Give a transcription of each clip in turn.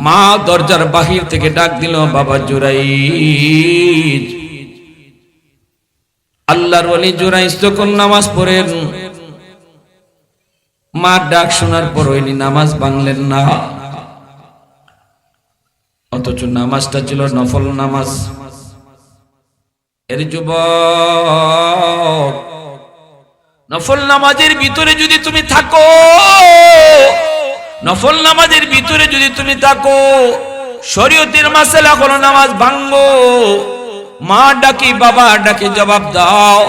মা দরজার বাহির থেকে ডাক দিল, বাবা জুরাইজ। আল্লাহর ওলি জুরাইজ তখন নামাজ পড়েন। মা ডাক শোনার পর ওইনি নামাজ ভাঙলেন না, অথচ নামাজটা ছিল নফল নামাজ। এর যুবক, নফল নামাজের ভিতরে যদি তুমি থাকো, নফল নামাজের ভিতরে যদি তুমি থাকো, শরীয়তের মাসালা হলো নামাজ ভাঙ্গো। মা ডাকি বাবা ডাকি জবাব দাও।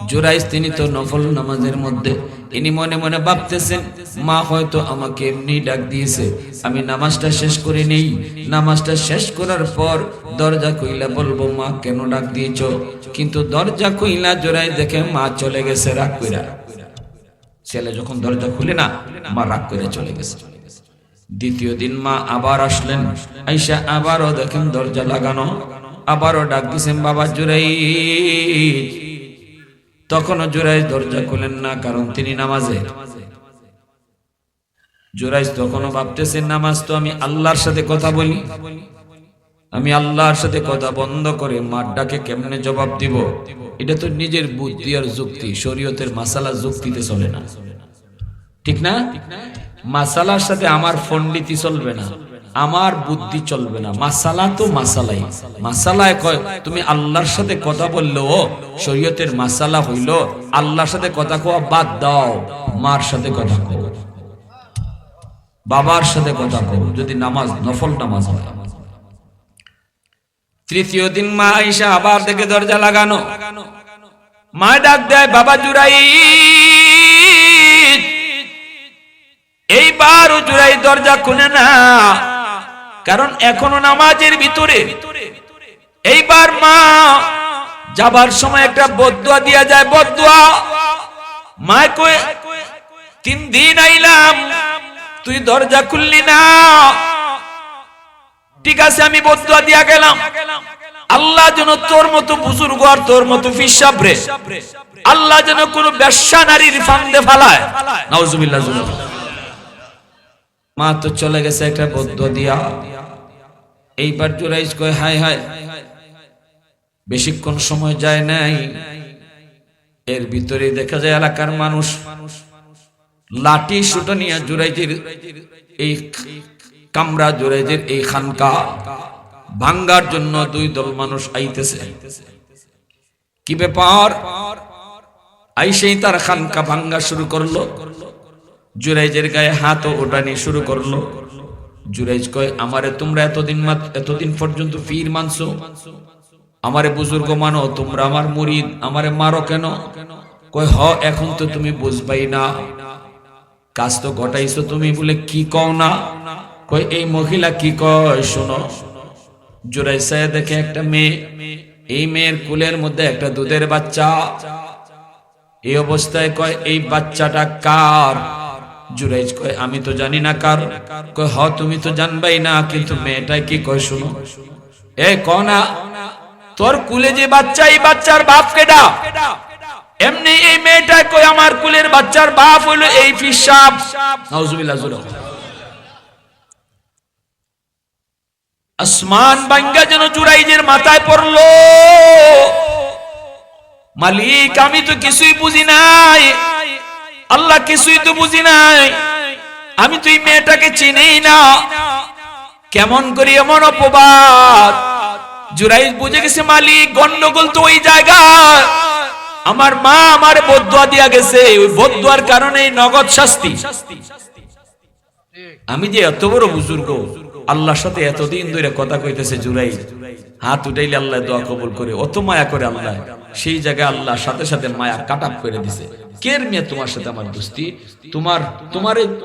জুরাইজ তিনি তো নফল নামাজের মধ্যে, ইনি মনে মনে ভাবতেছেন মা হয়তো আমাকে এমনি ডাক দিয়েছে, আমি নামাজটা শেষ করে নেই। নামাজটা শেষ করার পর দরজা খুইলা বলবো মা কেন ডাক দিয়েছো, কিন্তু দরজা খুইলা জুরাইজ দেখে মা চলে গেছে রাগ কইরা। ছেলে যখন দরজা খুলে না, মা রাগ করে চলে গেছে। দ্বিতীয় দিন মা আবার আসলেন, আইসা আবারও দেখেন দরজা লাগানো, আবারও ডাক দিছেন বাবা জুরাইজ। তখনও জুরাইজ দরজা খুলেন না, কারণ তিনি নামাজে। জুরাইজ তখনও ভাবতেছেন নামাজ তো আমি আল্লাহর সাথে কথা বলি, আমি আল্লাহর সাথে কথা বন্ধ করে মার ডাকে কেমনে জবাব দিব? এটা তো নিজের বুদ্ধি আর যুক্তি, শরীয়তের মাসালা যুক্তিতে চলে না, ঠিক না? মাসালার সাথে আমার পণ্ডিতি চলবে না, আমার বুদ্ধি চলবে না। মাসালা তো মাসালাই, মাসালায় কয় তুমি আল্লাহর সাথে কথা বললেও শরীয়তের মাসালা হইল আল্লাহর সাথে কথা কোয়া বাদ দাও, মার সাথে কথা কও, বাবার সাথে কথা কও, যদি নামাজ নফল নামাজ হয়। তৃতীয় দিন মা আয়েশা আবার দেখে দরজা লাগানো, মা ডাক দেয় বাবা জুরাইজ। এইবারও জুরাইজ দরজা খুলে না, কারণ এখনো নামাজের ভিতরে। এইবার মা যাবার সময় একটা বদদুয়া দিয়া যায়, বদদুয়া। মা কয়ে 3 দিন আইলাম তুই দরজা খুললি না, ঠিক আছে আমি বদদুয়া দিয়া গেলাম, আল্লাহ যেন তোর মতো বুজুর্গ আর তোর মতো ফিসাবরে আল্লাহ যেন কোন বেশ্যা নারীর ফান্দে ফালায়। নাউজুবিল্লাহ। মা তো চলে গেছে একটা বদদুয়া দিয়া। এইবার জুরাইজ কয় হায় হায়, বেশিক্ষণ সময় যায় নাই, এর ভিতরে দেখা যায় এলাকার মানুষ লাঠি সুটা নিয়ে জুরাইজের এই কামরা, জুরাইজের এই খানকা ভাঙ্গার জন্য 2 দল মানুষ আইতেছে। কি ব্যাপার? আইসেই তার খানকা ভাঙ্গা শুরু করলো, জুরাইজের গায়ে হাতও ওঠানি শুরু করলো। জুরাইজ কয় আমারে তোমরা এতদিন পর্যন্ত পীর মানছো, আমারে বুজুর্গ মানো, তোমরা আমার মুরিদ, আমারে মারো কেন? কয় হ এখন তো তুমি বুঝবাই না, কাজ তো ঘটাইছো তুমি, বলে কি কও না? কয় এই মহিলা কি কয় শোনো। জুরাইজ দেখে একটা মেয়ে, এই মেয়ের কুলের মধ্যে একটা দুধের বাচ্চা। এই অবস্থায় কয় এই বাচ্চাটা কার? জুরাইজ কয় আমি তো জানি না কার। কয় হ তুমি তো জানবাই না, কিন্তু মেয়েটা কি কয় শুনো। এ কনা তোর কুলে যে বাচ্চা, এই বাচ্চার বাপ কেডা? এমনি এই মেয়েটা কয় আমার কুলের বাচ্চার বাপ হইলো এই ফিসাব। নাউজুবিল্লাহ। আসমান ভাঙ্গা যেন জুরাইজের মাথায় পড়লো। মালিক আমি তো কিছুই বুঝি নাই, আল্লাহ কিছুই তো বুঝি নাই, আমি তো এই মেয়েটাকে চিনিই না, কেমন করি এমন অপবাদ। জুরাইজ বুঝে গেছে মালিক গন্ডগোল তো ওই জায়গায়, আমার মা আমার বদদুয়া দিয়া গেছে, ওই বদদুয়ার কারণে নগদ শাস্তি। আমি যে এত বড় বুজুর্গ, আল্লাহর সাথে এতদিন ধরে কথা কইতেছে জুরাইজ, হাত উঠাইলে আল্লাহ দোয়া কবুল করে, অত মায়া করে আল্লাহ। সেই জায়গায় আল্লাহ সাথে সাথে মায়া কাটাপ করে দিছে। কের মেয়ে তোমার সাথে আমার দোস্তি?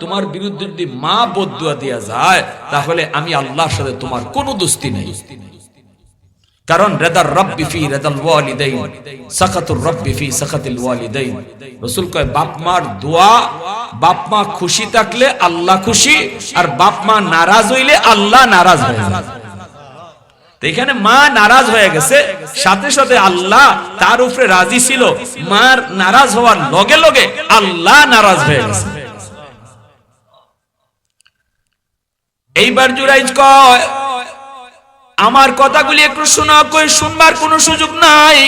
তোমার বিরুদ্ধে যদি মা বদদুয়া দেয়া যায়, তাহলে আমি আল্লাহর সাথে তোমার কোনো দোস্তি নেই। কারণ রেদার রব্বি ফি রেদাল ওয়ালিদাইন, সাকাতুর রব্বি ফি সাকাতিল ওয়ালিদাইন। রাসূল কয় বাপ মার দোয়া, বাপ মা খুশি থাকলে আল্লাহ খুশি, আর বাপ মা নারাজ হইলে আল্লাহ নারাজ হয়ে যায়। তো এখানে মা নারাজ হয়ে গেছে, সাথে সাথে আল্লাহ তার উপরে রাজি ছিল, মার নারাজ হওয়ার লগে লগে আল্লাহ নারাজ হয়ে গেছে। এইবার জুরাইজ কয় আমার কথাগুলি একটু শোনা, কই শুনবার কোনো সুযোগ নাই।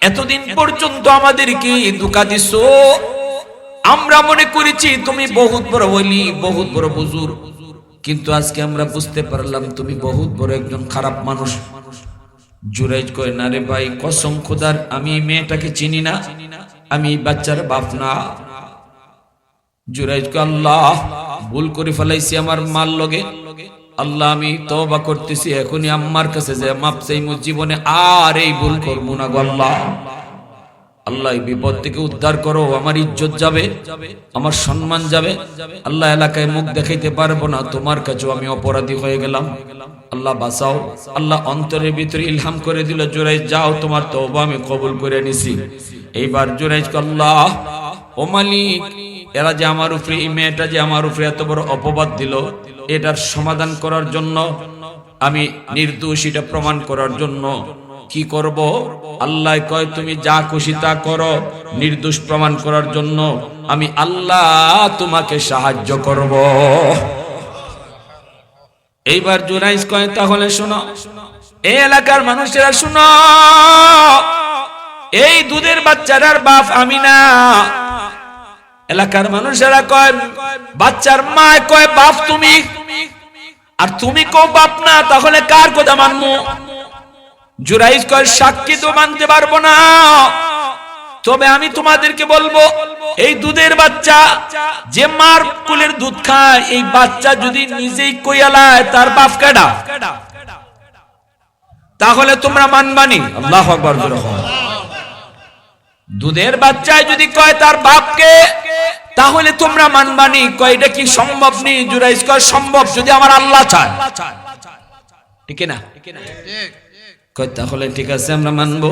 এতদিন পর্যন্ত আমাদেরকে ধোঁকা দিছো, আমরা মনে করেছি তুমি বহুত বড় ওলি, বহুত বড় বুজুর্গ, কিন্তু আজকে আমরা বুঝতে পারলাম তুমি বহুত বড় একজন খারাপ মানুষ। জুরাইজ কয় না রে ভাই, কসম খোদার আমি মেয়েটাকে চিনি না, আমি বাচ্চার বাপ না। জুরাইজ কয় আল্লাহ ভুল করে ফেলাইছি আমার মার লগে, আল্লাহ আমি তওবা করতেছি, এখনই আম্মার কাছে যে মাপ চাইমু, জীবনে আর এই ভুল করবো না গো আল্লাহ। আল্লাহ এই বিপদ থেকে উদ্ধার করো, আমার ইজ্জত যাবে, আমার সম্মান যাবে, আল্লাহ এলাকায় মুখ দেখাইতে পারবো না, তোমার কাছেও আমি অপরাধী হয়ে গেলাম, আল্লাহ বাঁচাও। আল্লাহ অন্তরের ভিতরে ইলহাম করে দিল, জুরাইজ যাও, তোমার তওবা আমি কবুল করে নিছি। এইবার জুরাইজ আল্লাহ ও মালিক, এরা যে আমার উপরে, এই মেয়েটা যে আমার উপরে এত বড় অপবাদ দিল, এটার সমাধান করার জন্য, আমি নির্দোষ এটা প্রমাণ করার জন্য কি করব? আল্লাহ কয় তুমি যা খুশি তা করো, নির্দোষ প্রমাণ করার জন্য আমি আল্লাহ তোমাকে সাহায্য করব। এইবার জুরাইজ কয় তাহলে শোনো, এই এলাকার মানুষেরা শোনো, এই দুধের বাচ্চাটার বাপ আমি না। এলাকার মানুষেরা কয়, বাচ্চার মা কয় বাপ তুমি, আর তুমি কো বাপ না, তাহলে কার কথা মানবো? জুরাইজ কয় সাক্ষী তো মানতে পারবো না, তবে আমি তোমাদেরকে বলবো, এই দুধের বাচ্চা যে মার কুলের দুধ খায়, এই বাচ্চা যদি নিজেই কইয়ালায় তার বাপ কেডা, তাহলে তোমরা মানবানি? আল্লাহু আকবার। দুধের বাচ্চায় যদি কয় তার বাপকে, তাহলে তোমরা মানবানি? কয় এটা কি সম্ভব নেই? জুরাইজ কয় সম্ভব, যদি আমার আল্লাহ চায়। ঠিক না? কয় তাহলে ঠিক আছে, আমরা মানবো।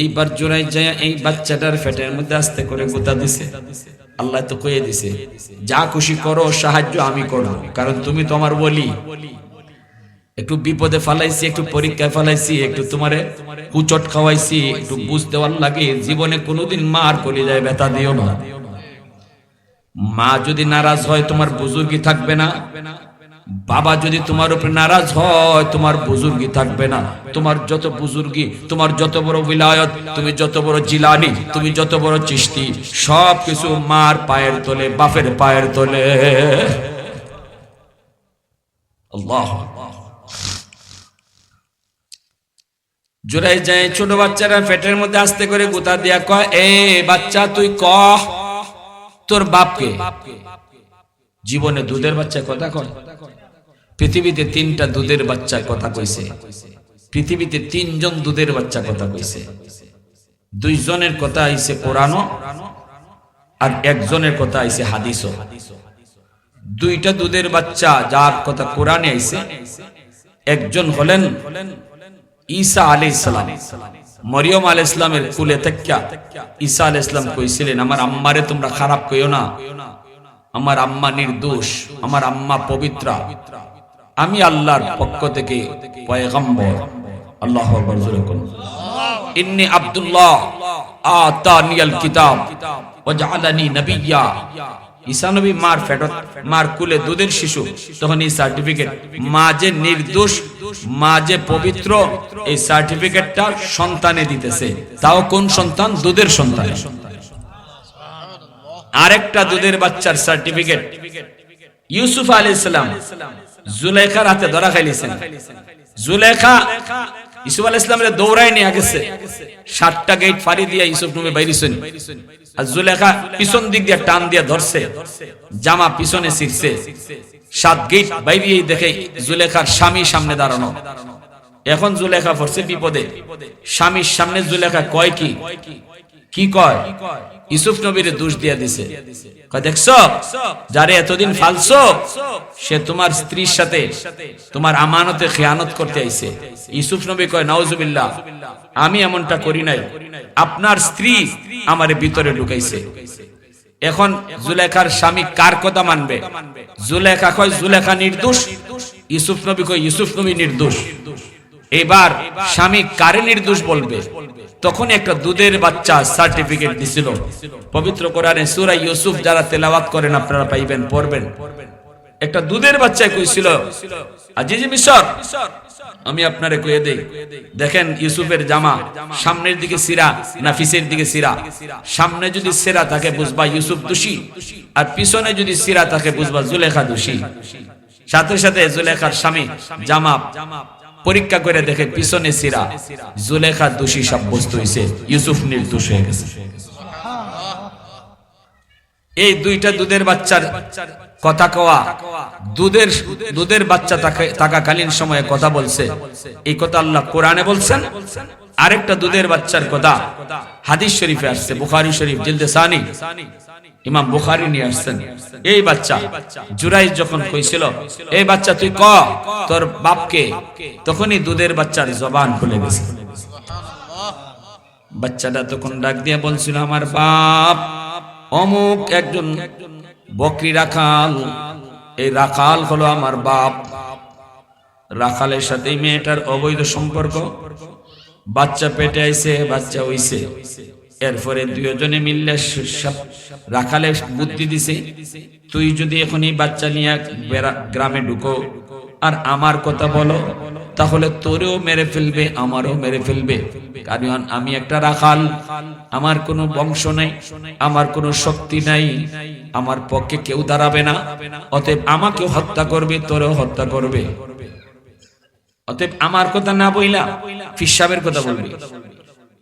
এইবার জুরাইজ যায় এই বাচ্চাটার পেটের মধ্যে আস্তে করে গুতা দিছে। আল্লাহ তো কয়ে দিছে, যা খুশি করো, সাহায্য আমি করব, কারণ তুমি তো আমার ওলি। একটু বিপদে ফেলাইছি, একটু পরীক্ষায় ফেলাইছি, একটু তোমারে কুচট খাওয়াইছি, একটু বুঝ দেওয়ার লাগে। জীবনে কোনোদিন মার কলিজায় ব্যথা দিও না। মা যদি নারাজ হয় তোমার বুজুর্গি থাকবে না, বাবা যদি তোমার উপরে নারাজ হয় তোমার বুজুর্গি থাকবে না। তোমার যত বুজুর্গি, তোমার যত বড় উলায়াত, তুমি যত বড় জিলানি, তুমি যত বড় চিশতি, সব কিছু মার পায়ের তলে, বাপের পায়ের তলে। আল্লাহ। জুরাইজ যায় ছোট বাচ্চারা পেটের মধ্যে আস্তে করে গুতা দিয়া কয়, এ বাচ্চা তুই কহ তোর বাপকে। জীবনে দুধের বাচ্চা কথা কয়? পৃথিবীতে 3টা দুধের বাচ্চা কথা কইছে, পৃথিবীতে 3 জন দুধের বাচ্চা কথা কইছে। 2 জনের কথা আইছে কোরআনও, আর 1 জনের কথা আইছে হাদিসও। 2টা দুধের বাচ্চা যার কথা কোরআনে আইছে, একজন হলেন ঈসা আলাইহিস সালাম। মরিয়ম আলাইহিস সালামের কুলে থেকে ঈসা আলাইহিস সালাম কইছিলেন, আমার আম্মারে তোমরা খারাপ কইও না, আমার আম্মা নির্দোষ, আমার আম্মা পবিত্র, আমি আল্লাহর পক্ষ থেকে পয়গম্বর। আল্লাহু আকবার। জোরে বলুন, ইন্নী আব্দুল্লাহ আতানিয়াল কিতাব ওয়া জাআলানি নবিয়্যা। ঈসা নবী মার ফেটত, মার কুলে দুধের শিশু, তখন এই সার্টিফিকেট, মা যে নির্দোষ, মা যে পবিত্র, এই সার্টিফিকেটটা সন্তানে দিতেছে। তাও কোন সন্তান? দুধের সন্তান। আরেকটা দুধের বাচ্চার সার্টিফিকেট, ইউসুফ আলাইহিস সালাম জুলেখার হাতে ধরা খাইলেছেন। জুলেখা ইউসুফ আলাইহিস সালামের দৌড়ায় নিয়ে গেছে, 7টা গেট ফাড়ি দিয়ে ইউসুফ নবী বাইরেছেন, আর জুলেখা পিছন দিক দিয়ে টান দিয়ে ধরছে, জামা পিছনে ছিঁড়ছে। 7 গেট বাইরেই দেখে জুলেখার স্বামী সামনে দাঁড়ানো। এখন জুলেখা পড়ছে বিপদে, স্বামীর সামনে জুলেখা কয় কি কয়? ইউসুফ নবীর দোষ দিয়ে দিছে। কয় দেখছো, যারে এতদিন ফালছো, সে তোমার স্ত্রীর সাথে তোমার আমানতে খেয়ানত করতে আইছে। ইউসুফ নবী কয় নাউজুবিল্লাহ, আমি এমনটা করি নাই, আপনার স্ত্রী আমারে ভিতরে ঢুকাইছে। এখন জুলেখার স্বামী কার কথা মানবে? জুলেখা কয় জুলেখা নির্দোষ, ইউসুফ নবী কয় ইউসুফ নবী নির্দোষ। এবার স্বামী কারে নির্দোষ বলবে? তখন একটা দুধের বাচ্চা সার্টিফিকেট দিছিল। পবিত্র কোরআনে সূরা ইউসুফ যারা তেলাওয়াত করেন আপনারা পাইবেন, পড়বেন। একটা দুধের বাচ্চা কইছিল, আজিজি মিশর, আমি আপনারে কয়ে দেই, দেখেন ইউসুফের জামা সামনের দিকে সিরা না পিছের দিকে সিরা? সামনে যদি সিরা থাকে বুঝবা ইউসুফ দোষী, আর পিছনে যদি সিরা থাকে বুঝবা জুলেখা দোষী। সাথে সাথে জুলেখার স্বামী জামা পরীক্ষা করে দেখে পিছনে সিরা, জুলেখা দোষী সাব্যস্ত হয়েছে, ইউসুফ নির্দোষ হয়ে গেছে। এই দুইটা দুধের বাচ্চার কথা কওয়া, দুধের বাচ্চা থাকাকালীন সময়ে কথা বলছে, এই কথা আল্লাহ কোরআনে বলছেন। আরেকটা দুধের বাচ্চার কথা হাদিস শরীফে আসছে, বুখারী শরীফ জিলদে সানি, ইমাম বুখারী নিয়ে আসছেন। এই বাচ্চা জুরাইজ যখন কইছিল, এই বাচ্চা তুই ক তোর বাপকে, তখনই দুধের বাচ্চার জবান খুলে গেছে। বাচ্চাটা তখন ডাক দিয়ে বলছিল, আমার বাপ অমুক একজন বকরি রাখাল, এই রাখাল হলো আমার বাপ। রাখালের সাথে মেয়েটার অবৈধ সম্পর্ক, বাচ্চা পেটে আইছে, বাচ্চা হইছে। এরপরে দুজনে মিললে রাখালে বুদ্ধি দিছে, তুই যদি এখনই বাচ্চা নিয়ে গ্রামে ঢুকো আর আমার কথা বলো, তাহলে তোরেও মেরে ফেলবে, আমারও মেরে ফেলবে। কারণ আমি একটা রাখাল, আমার কোনো বংশ নাই, আমার কোনো শক্তি নাই, আমার পক্ষে কেউ দাঁড়াবে না, অতএব আমাকেও হত্যা করবে, তোরেও হত্যা করবে। অতএব আমার কথা না বইলা ফিসাবের কথা বলবি,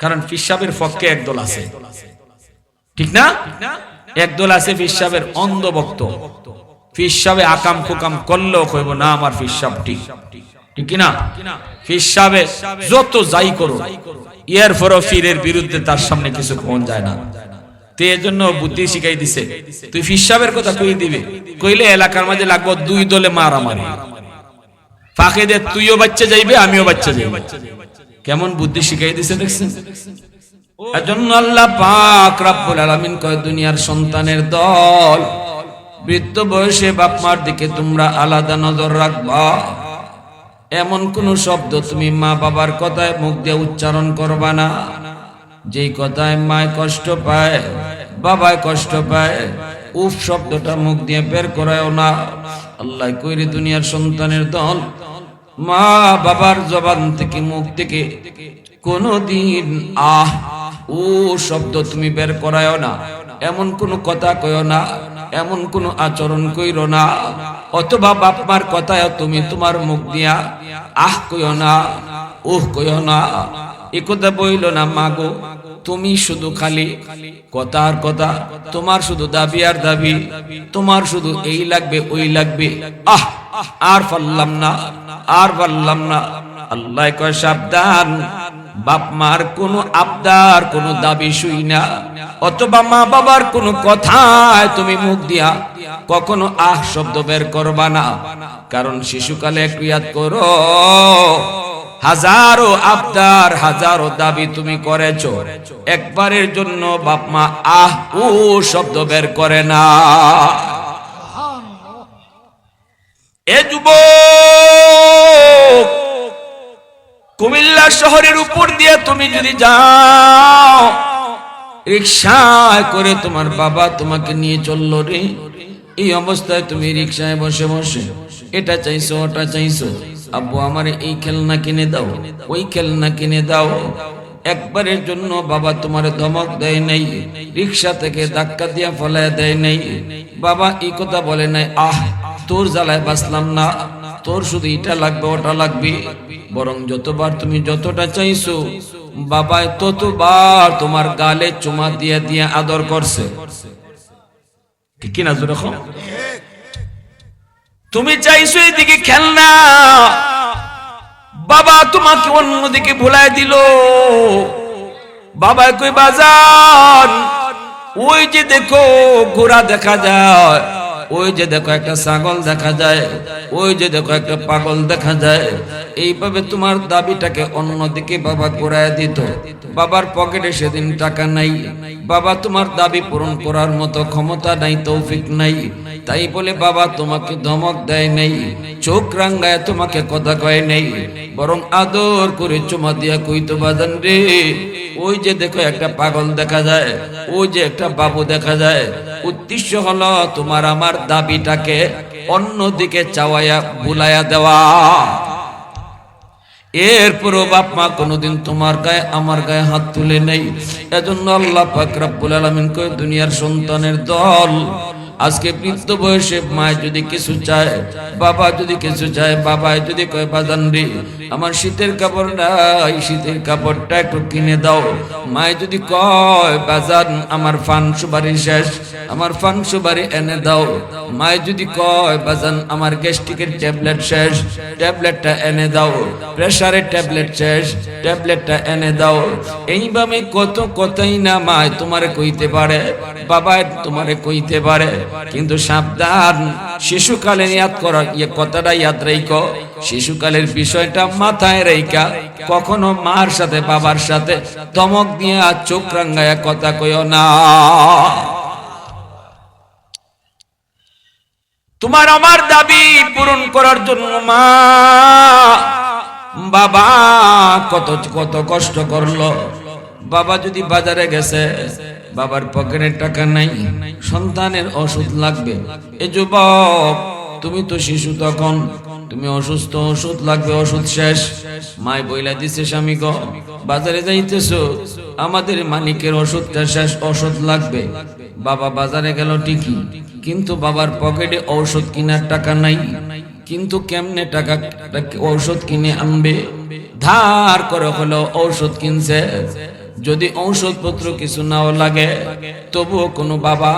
কারণ ফিসাবের পক্ষে একদল আছে, ঠিক না? একদল আছে ফিসাবের অন্ধভক্ত, ফিসাবে আকাম কুকাম করলেও কইব না আমার ফিসাব ঠিক, ঠিক না? ফিসাবে যত যাই করো, এরপরও ফিরের বিরুদ্ধে তার সামনে কিছু কোন যায় না। তো এই জন্য বুদ্ধি শিখাই দিছে, তুই ফিসাবের কথা কই দিবি, কইলে এলাকার মাঝে লাগবো দুই দলে মারামারি, ফাঁকে দে তুইও বাচ্চা যাইবে, আমিও বাচ্চা যাইবে। কেমন বুদ্ধি শিখাই দিছে দেখছেন? এজন্য আল্লাহ পাক রব্বুল আলামিন কয়, দুনিয়ার সন্তানের দল, বৃদ্ধ বয়সে বাপ মার দিকে তোমরা আলাদা নজর রাখবা। এমন কোন শব্দ তুমি মা বাবার কথায় মুখ দিয়ে উচ্চারণ করবা না, যেই কথায় মায় কষ্ট পায়, বাবায় কষ্ট পায়, উফ শব্দটা মুখ দিয়ে বের করায়ও না। আল্লাহ কইরে দুনিয়ার সন্তানের দল, মা বাবার জবান থেকে মুখ থেকে কোনদিন আহ ও শব্দ তুমি বের করায়ও না, এমন কোন কথা কইও না, এমন কোন আচরণ কইরো না, অথবা বাপ মার কথায় তুমি তোমার মুখ দিয়া আহ কইও না, ওহ কইও না, এ কথা বইল না। মাগো তুমি শুধু খালি কথা আর কথা, তোমার শুধু দাবি আর দাবি, তোমার শুধু এই লাগবে ওই লাগবে, আহ আর পারলাম না, আর পারলাম না। আল্লাহ কয় সাবধান, বাপ মার কোনো আবদার, কোনো দাবি শুই না, অথবা মা বাবার কোনো কথায় তুমি মুখ দিয়া কখনো আহ শব্দ বের করবা না। কারণ শিশুকালে ক্রিয়াত করো, হাজারো আবদার, হাজারো দাবি তুমি করেছো, একবারের জন্য বাপ মা আহ ও শব্দ বের করে না। এ যুবক, কুমিল্লা শহরের উপর দিয়ে তুমি যদি যাও, রিকশায় করে তোমার বাবা তোমাকে নিয়ে চললো রে, এই অবস্থায় তুমি রিকশায় বসে বসে এটা চাইছো ওটা চাইছো, আব্বু আমার এই খেলনা কিনে দাও, ওই খেলনা কিনে দাও। একবারের জন্য বাবা তোমার ধমক দেয় নাই, রিকশা থেকে ধাক্কা দিয়া ফলায় দেয় নাই, বাবা এই কথা বলে নাই আহ তোর জ্বালায় বাঁচলাম না, তোর শুধু এটা লাগবে ওটা লাগবে। বরং যতবার তুমি যতটা চাইছো, বাবা ততবার তোমার গালে চুমা দিয়ে দিয়ে আদর করছে, ঠিক কিনা? যেরকম তুমি চাইছো এদিকে খেলনা, বাবা তোমাকে অন্যদিকে ভুলাই দিল। বাবা কই বাজান, ওই যে দেখো ঘোড়া দেখা যায়, ওই যে দেখো একটা ছাগল দেখা যায়, ওই যে দেখো একটা পাগল দেখা যায়। এইভাবে তোমার দাবিটাকে অন্যদিকে বাবা ঘুরায় দিত। বাবার পকেটে সেদিন টাকা নাই, বাবা তোমার দাবি পূরণ করার মতো ক্ষমতা নাই, তৌফিক নাই, তাই বলে বাবা তোমাকে ধমক দেয় নাই, চোখ রাঙ্গায় তোমাকে কথা কয় নাই, বরং আদর করে চুমা দিয়া কইতো বাজান রে, ওই যে দেখো একটা পাগল দেখা যায়, ওই যে একটা বাবু দেখা যায়। উদ্দেশ্য হলো তোমার আমার দাবিটাকে অন্যদিকে চাওয়াইয়া বুলাইয়া দেওয়া। এরপরও বাপ মা কোনোদিন তোমার গায়ে আমার গায়ে হাত তুলে নেই। এজন্য আল্লাহ পাক রব্বুল আলামিন কয় দুনিয়ার সন্তানের দল আজকে বৃদ্ধ বয়সে মা যদি কিছু চায়, বাবা যদি কিছু চায়, বাবা যদি কয় বাজান রে আমার শীতের কাপড় নাই, শীতের কাপড়টা একটু কিনে দাও। মা যদি কয় বাজান আমার ফান সুপারি শেষ, আমার ফান সুপারি এনে দাও। মা যদি কয় বাজান আমার গ্যাস্ট্রিকের ট্যাবলেট শেষ, ট্যাবলেটটা এনে দাও। প্রেসারের ট্যাবলেট শেষ, ট্যাবলেটটা এনে দাও। এইভাবে কত কথাই না মা তোমারে কইতে পারে, বাবা তোমারে কইতে পারে, কিন্তু সাবধান শিশুকালে ইয়াদ করা কথাটা ইয়াদ রাখো। শিশুকালের বিষয়টা মাথায় রাইখা কখনো মার সাথে বাবার সাথে ধমক দিয়ে আর চোখ রাঙ্গায়া কথা কইও না। তোমার আমার দাবি পূরণ করার জন্য মা বাবা কত কত কষ্ট করলো। বাবা যদি বাজারে গেছে, বাবার পকেটে টাকা নাই, সন্তানের ওষুধ লাগবে। এ যুবক তুমি তো শিশু, তখন তুমি অসুস্থ, ওষুধ লাগবে, ওষুধ শেষ। মাই বইলা দিছে স্বামী গো বাজারে যাইতেছো, আমাদের মালিকের ওষুধটা শেষ, ওষুধ লাগবে। বাবা বাজারে গেল ঠিকই, কিন্তু বাবার পকেটে ঔষধ কেনার টাকা নাই। কিন্তু কেমনে টাকা ঔষধ কিনে আনবে? ধার করে হলো ঔষধ কিনছে। যদি ঔষধপত্র কিছু নাও লাগে, তবুও কোনো বাবা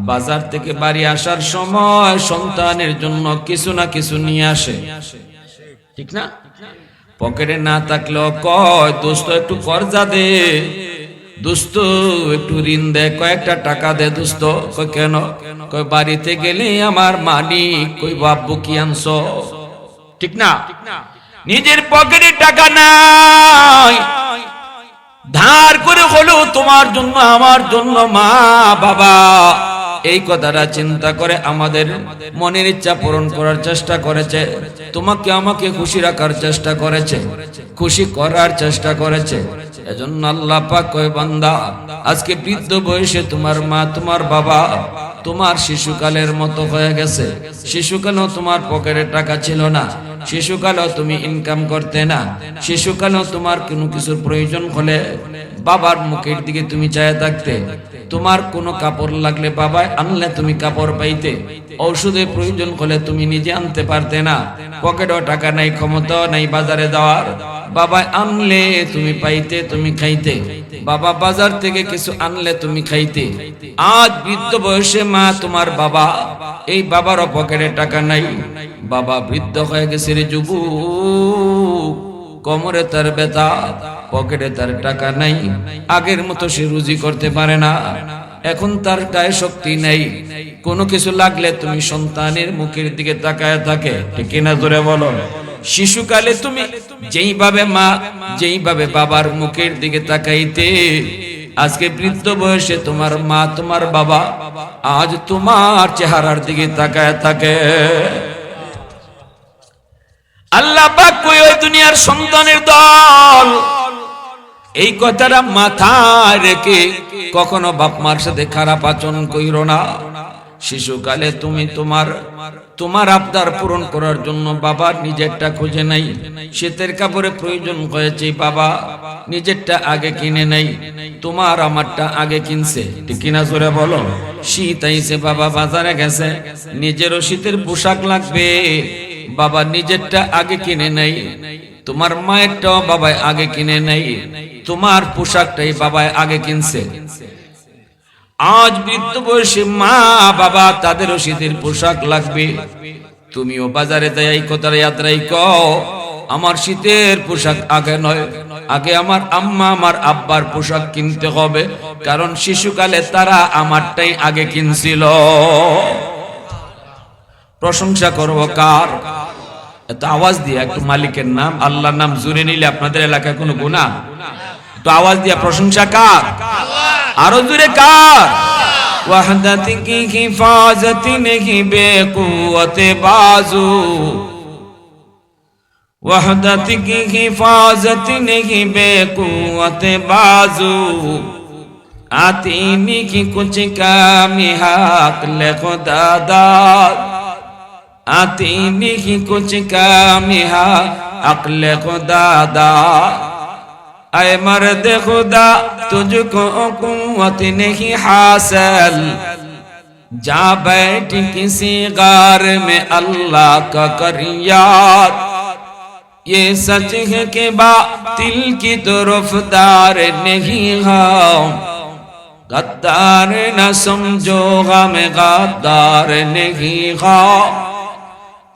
বাজার থেকে বাড়ি আসার সময় সন্তানের জন্য কিছু না কিছু নিয়ে আসে, ঠিক না? পকেটে না থাকলেও কয় দোস্ত একটু কর্জা দে, দোস্ত একটু ঋণ দে, কয়েকটা টাকা দে দোস্ত। কই কেন? কই বাড়িতে গেলে আমার মালিক কই বাবু কি আনছো, ঠিক না? নিজের পকেটে টাকা নাই, ধার করে হলো তোমার জন্য আমার জন্য মা বাবা এই কথাটা চিন্তা করে আমাদের মনের ইচ্ছা পূরণ করার চেষ্টা করেছে, তোমাকে আমাকে খুশি রাখার চেষ্টা করেছে, খুশি করার চেষ্টা করেছে। এজন্য আল্লাহ পাক কয় বান্দা আজকে বৃদ্ধ বয়সে তোমার মা তোমার বাবা তোমার শিশুকালের মতো হয়ে গেছে। শিশুকালেও তোমার পকেটে টাকা ছিল না, শিশুকালেও তুমি ইনকাম করতে না, শিশুকালেও তোমার কোনো কিছুর প্রয়োজন হলে বাবার মুখের দিকে তুমি চায় থাকতে। তোমার কোনো কাপড় লাগলে বাবা আনলে তুমি কাপড় পাইতে, ঔষধের প্রয়োজন হলে তুমি নিজে আনতে পারতে না, পকেটেও টাকা নাই, ক্ষমতাও নাই বাজারে যাওয়ার। বাবা আনলে তুমি পাইতে, তুমি খাইতে, বাবা বাজার থেকে কিছু আনলে তুমি খাইতে। আজ বৃদ্ধ বয়সে মা তোমার বাবা, এই বাবারও পকেটে টাকা নাই, বাবা বৃদ্ধ হয়ে গেছে রে যুবক, কোমরে তার ব্যথা, পকেটে তার টাকা নাই, আগের মতো সে রুজি করতে পারে না, এখন তার গায়ে শক্তি নেই। কোনো কিছু লাগলে তুমি সন্তানের মুখের দিকে তাকায় থাকে, ঠিক না? জোরে বলো। শিশুকালে তুমি যেইভাবে মা যেইভাবে বাবার মুখের দিকে তাকাইতে, আজকে বৃদ্ধ বয়সে তোমার মা তোমার বাবা আজ তোমার চেহারার দিকে তাকায় থাকে। আল্লাহ পাক কই ওই দুনিয়ার সন্তানের দল এই কথাটা মাথায় রেখে কখনো বাপ মার সাথে খারাপ আচরণ কইরো না। শিশুকালে তুমি তোমার আবদার পূরণ করার জন্য বাবা নিজেরটা খুঁজে নাই, শীতের কাপড়ে প্রয়োজন হয়েছে, বাবা নিজেরটা আগে কিনে নাই, তোমার আমারটা আগে কিনছে, ঠিক কিনা জোরে বলো। শীত আইছে, বাবা বাজারে গেছে, নিজেরও শীতের পোশাক লাগবে, বাবা নিজেরটা আগে কিনে নাই, তোমার মায়েরটাও বাবাই আগে কিনে নাই, তোমার পোশাকটাই বাবাই আগে কিনছে। আজ বৃদ্ধ বয়সে মা বাবা তাদেরও শীতের পোশাক লাগবে, তুমিও বাজারে যাই এই কথার যাত্রাই কও আমার শীতের পোশাক আগে নয়, আগে আমার আম্মা আমার আব্বার পোশাক কিনতে হবে, কারণ শিশুকালে তারা আমারটাই আগে কিনছিল। প্রশংসা করবো কার? এত আওয়াজ দিয়ে একটু মালিকের নাম আল্লাহর নাম জুড়ে নিলে আপনাদের এলাকায় কোনো গুনাহ? তো আওয়াজ দিয়ে প্রশংসা কার? আরো জুড়ে কার? ওয়াহদাতি কি হিফাজতি নেহি বেকুওয়াতে বাজু, ওয়াহদাতি কি হিফাজতি নেহি বেকুওয়াতে বাজু, आती की कुछ कामी हक ले खुदा दाद, आती नहीं कुछ काम यहाँ अक्ल खुदा दा ऐ मर्द खुदा तुझको कुव्वत नहीं हासिल जा बैठ किसी गार में अल्लाह का कर याद ये सच है कि बातिल की तरफदार नहीं हाँ गद्दार न समझो गम गद्दार नहीं हाँ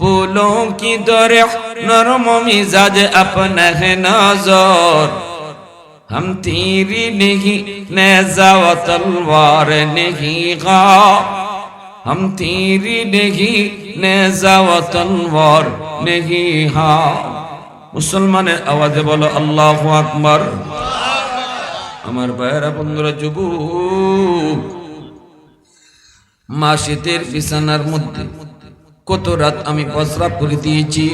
फूलों की तरह नरम मिजाज अपना है नजर हम तीरी नहीं नेज़ा व तलवार नहीं हाँ हम तीरी नहीं नेज़ा व तलवार नहीं हाँ मुसलमाনের আওয়াজে বলো আল্লাহু আকবার আমার ভাইরা বন্ধুরা যুবক মা শীতের বিছানার মধ্যে কত রাত আমি প্রস্রাব করে দিয়েছি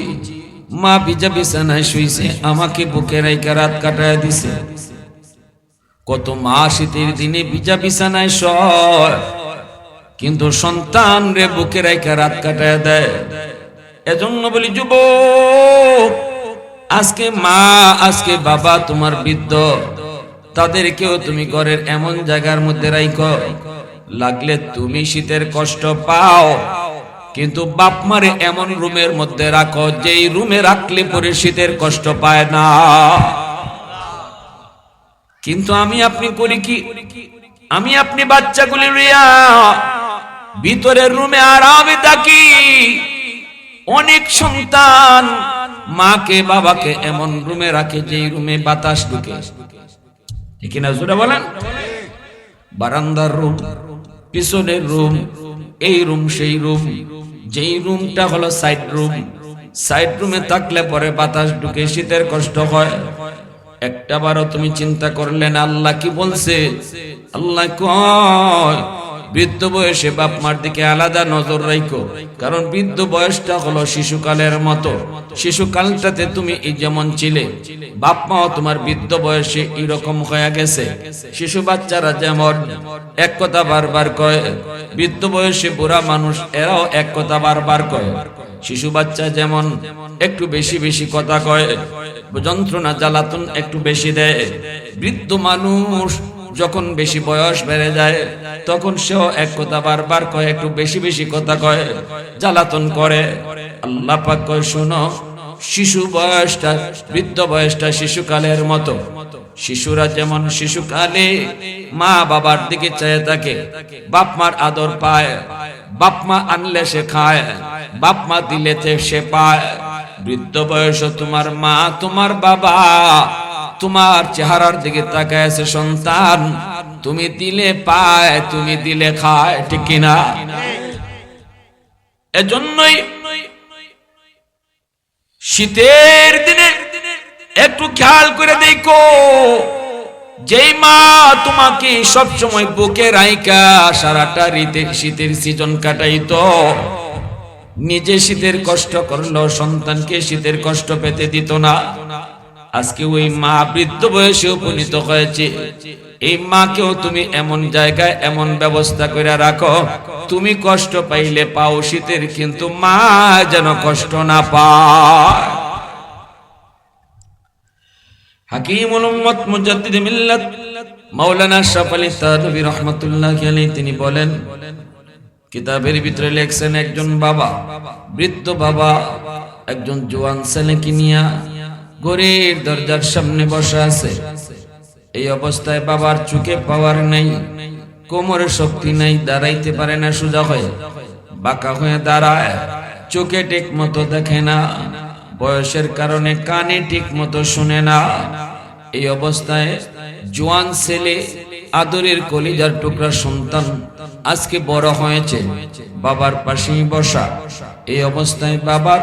মা ভিজা বিছানায় শুইছে আমাকে বুকে রাইখা রাত কাটায় দিছে কত মা শীতের দিনে ভিজা বিছানায় শয় কিন্তু সন্তান রে বুকে রাইখা রাত কাটায় দেয় এজন্য বলি যুবক আজকে মা আজকে বাবা তোমার বৃদ্ধ তাদেরকেও তুমি ঘরের এমন জায়গার মধ্যে রাখো লাগলে তুমি শীতের কষ্ট পাও কিন্তু বাপ মারে এমন রুমের মধ্যে রাখো যেই রুমে রাখলে পরে শীতের কষ্ট পায় না কিন্তু আমি আপনি করি কি আমি আপনি বাচ্চাগুলি লইয়া ভিতরের রুমে আরামে থাকি অনেক সন্তান মাকে বাবাকে এমন রুমে রাখে যেই রুমে বাতাস ঢুকে ঠিক না জোরে বলেন বারান্দার রুম পিছনের রুম এই রুম সেই রুম যেই রুমটা হলো সাইড রুমে থাকলে পরে বাতাস ঢুকে শীতের কষ্ট হয় একটাবারও তুমি চিন্তা করলেন আল্লাহ কি বলছে আল্লাহ কয় বৃদ্ধ বয়সে বাপ মার দিকে আলাদা নজর রাখো কারণ বৃদ্ধ বয়সটা হলো শিশুকালের মতো শিশুকালটাতে তুমি এই যেমন ছিলে বাপ মাও তোমার বৃদ্ধ বয়সে এরকম হয়ে গেছে শিশু বাচ্চারা যেমন এক কথা বারবার কয় বৃদ্ধ বয়সে বুড়া মানুষ এরাও এক কথা বারবার কয় শিশু বাচ্চা যেমন একটু বেশি বেশি কথা কয় যন্ত্রণা জ্বালাতন একটু বেশি দেয় বৃদ্ধ মানুষ যখন বেশি বয়স বেড়ে যায় তখন সেও এক কথা বারবার কয় একটু বেশি বেশি কথা কয় জ্বালাতন করে আল্লাহ পাক কয় শোনো শিশু বয়সটা বৃদ্ধ বয়সটা শিশুকালের মতো শিশুরা যেমন শিশুকালে মা বাবার দিকে চেয়ে থাকে বাপ মার আদর পায় বাপ মা আনলে সে খায় বাপ মা দিলে সে পায় বৃদ্ধ বয়স তোমার মা তোমার বাবা তোমার চেহারার দিকে তাকায় আছে সন্তান তুমি দিলে পায় তুমি দিলে খায় ঠিক কিনা এজন্যই শীতের দিনে একটু খেয়াল করে দেখো যেই মা তোমাকে সব সময় বুকে রাইখা সারাটা শীতের সিজন কাটাইতো নিজে শীতের কষ্ট করলো সন্তানকে শীতের কষ্ট পেতে দিত না আজকে ওই মা বৃদ্ধ বয়সে উপনীত হয়েছে এই মাকেও তুমি এমন জায়গায় এমন ব্যবস্থা করে রাখো তুমি কষ্ট পাইলে পাও শীতের কিন্তু মা যেন কষ্ট না পায় হাকিমুল উম্মত মুজাদ্দিদ মিল্লাত মাওলানা আশরাফ আলী থানভী রাহমাতুল্লাহি আলাইহি তিনি বলেন কিতাবের ভিতরে লেখছেন একজন বাবা বৃদ্ধ বাবা একজন জওয়ান ছেলেকে নিয়ে ঘরের দরজার সামনে বসে আছে এই অবস্থায় বাবার চোখে পাওয়ার নাই কোমরে শক্তি নাই দাঁড়াইতে পারে না সোজা হয়ে বাঁকা হয়ে দাঁড়ায় চোখে ঠিক মতো দেখে না বয়সের কারণে কানে ঠিক মতো শুনে না এই অবস্থায় জওয়ান ছেলে আদরের কলিজার টুকরা সন্তান আজকে বড় হয়েছে বাবার পাশেই বসা এই অবস্থায় বাবার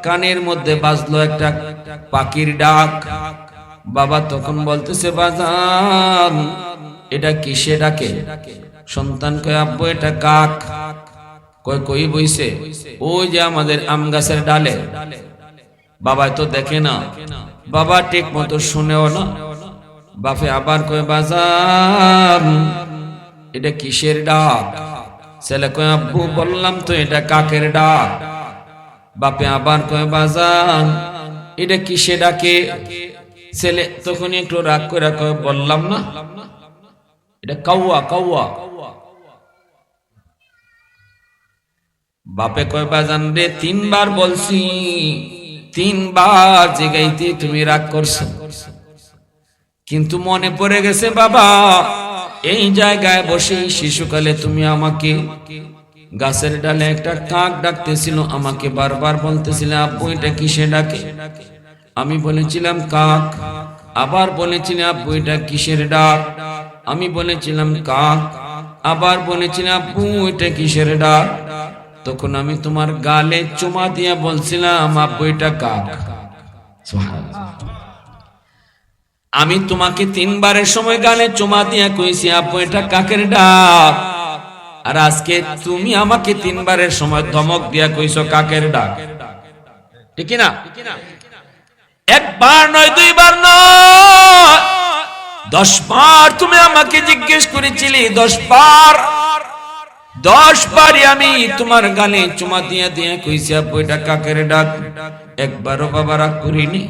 কানের মধ্যে বাজলো একটা পাখির ডাক বাবা তখন বলতেছে বাজান এটা কিসে ডাকে সন্তান কয় আব্বু এটা কাক কয় কই বইছে ওই যে আমাদের আম গাছের ডালে বাবা তো দেখে না বাবা ঠিক মতো শুনেও না বাপে আবার কয় বাজান এটা কিসের ডাক ছেলে কয় আব্বু বললাম তো এটা কাকের ডাক বাপে আবার কয় বাজান এটা কিসে ডাকে? ছেলে তখন একটু রাগ করে কয় বললাম না এটা কাউয়া কাউয়া। বাপে কয় বাজান রে 3 বার বলছি, 3 বার জিগাইতে তুমি রাগ করছো, কিন্তু মনে পড়ে গেছে বাবা এই জায়গায় বসে শিশুকালে তুমি আমাকে গাছের ডালে একটা কাক ডাকতেছিল, আমাকে বারবার বলতেছিলে আব্বু এটা কিসে ডাকে? আমি বলেছিলাম কাক। আবার বলেছিলে আব্বু এটা কিসের ডাক? আমি বলেছিলাম কাক। আবার বলেছিলাম আব্বু এটা কিসের ডাক? তখন আমি তোমার গালে চুমা দিয়া বলছিলাম আব্বু এটা কাক। আমি তোমাকে 3 বারের সময় গালে চুমা দিয়া কইছি আব্বু এটা কাকের ডাক, আর আজকে তুমি আমাকে 3 বারের সময় ধমক দিয়া কইছো কাকের ডাক। ঠিক না? একবার নয় 2 বার নয় 10 বার তুমি আমাকে জিজ্ঞেস করেছিলে, 10 বার 10 বারই আমি তোমার গালে চুমা দিয়া দিয়া কইছি আব্বু এটা কাকের ডাক। একবারও বাবা রাগ করিনি,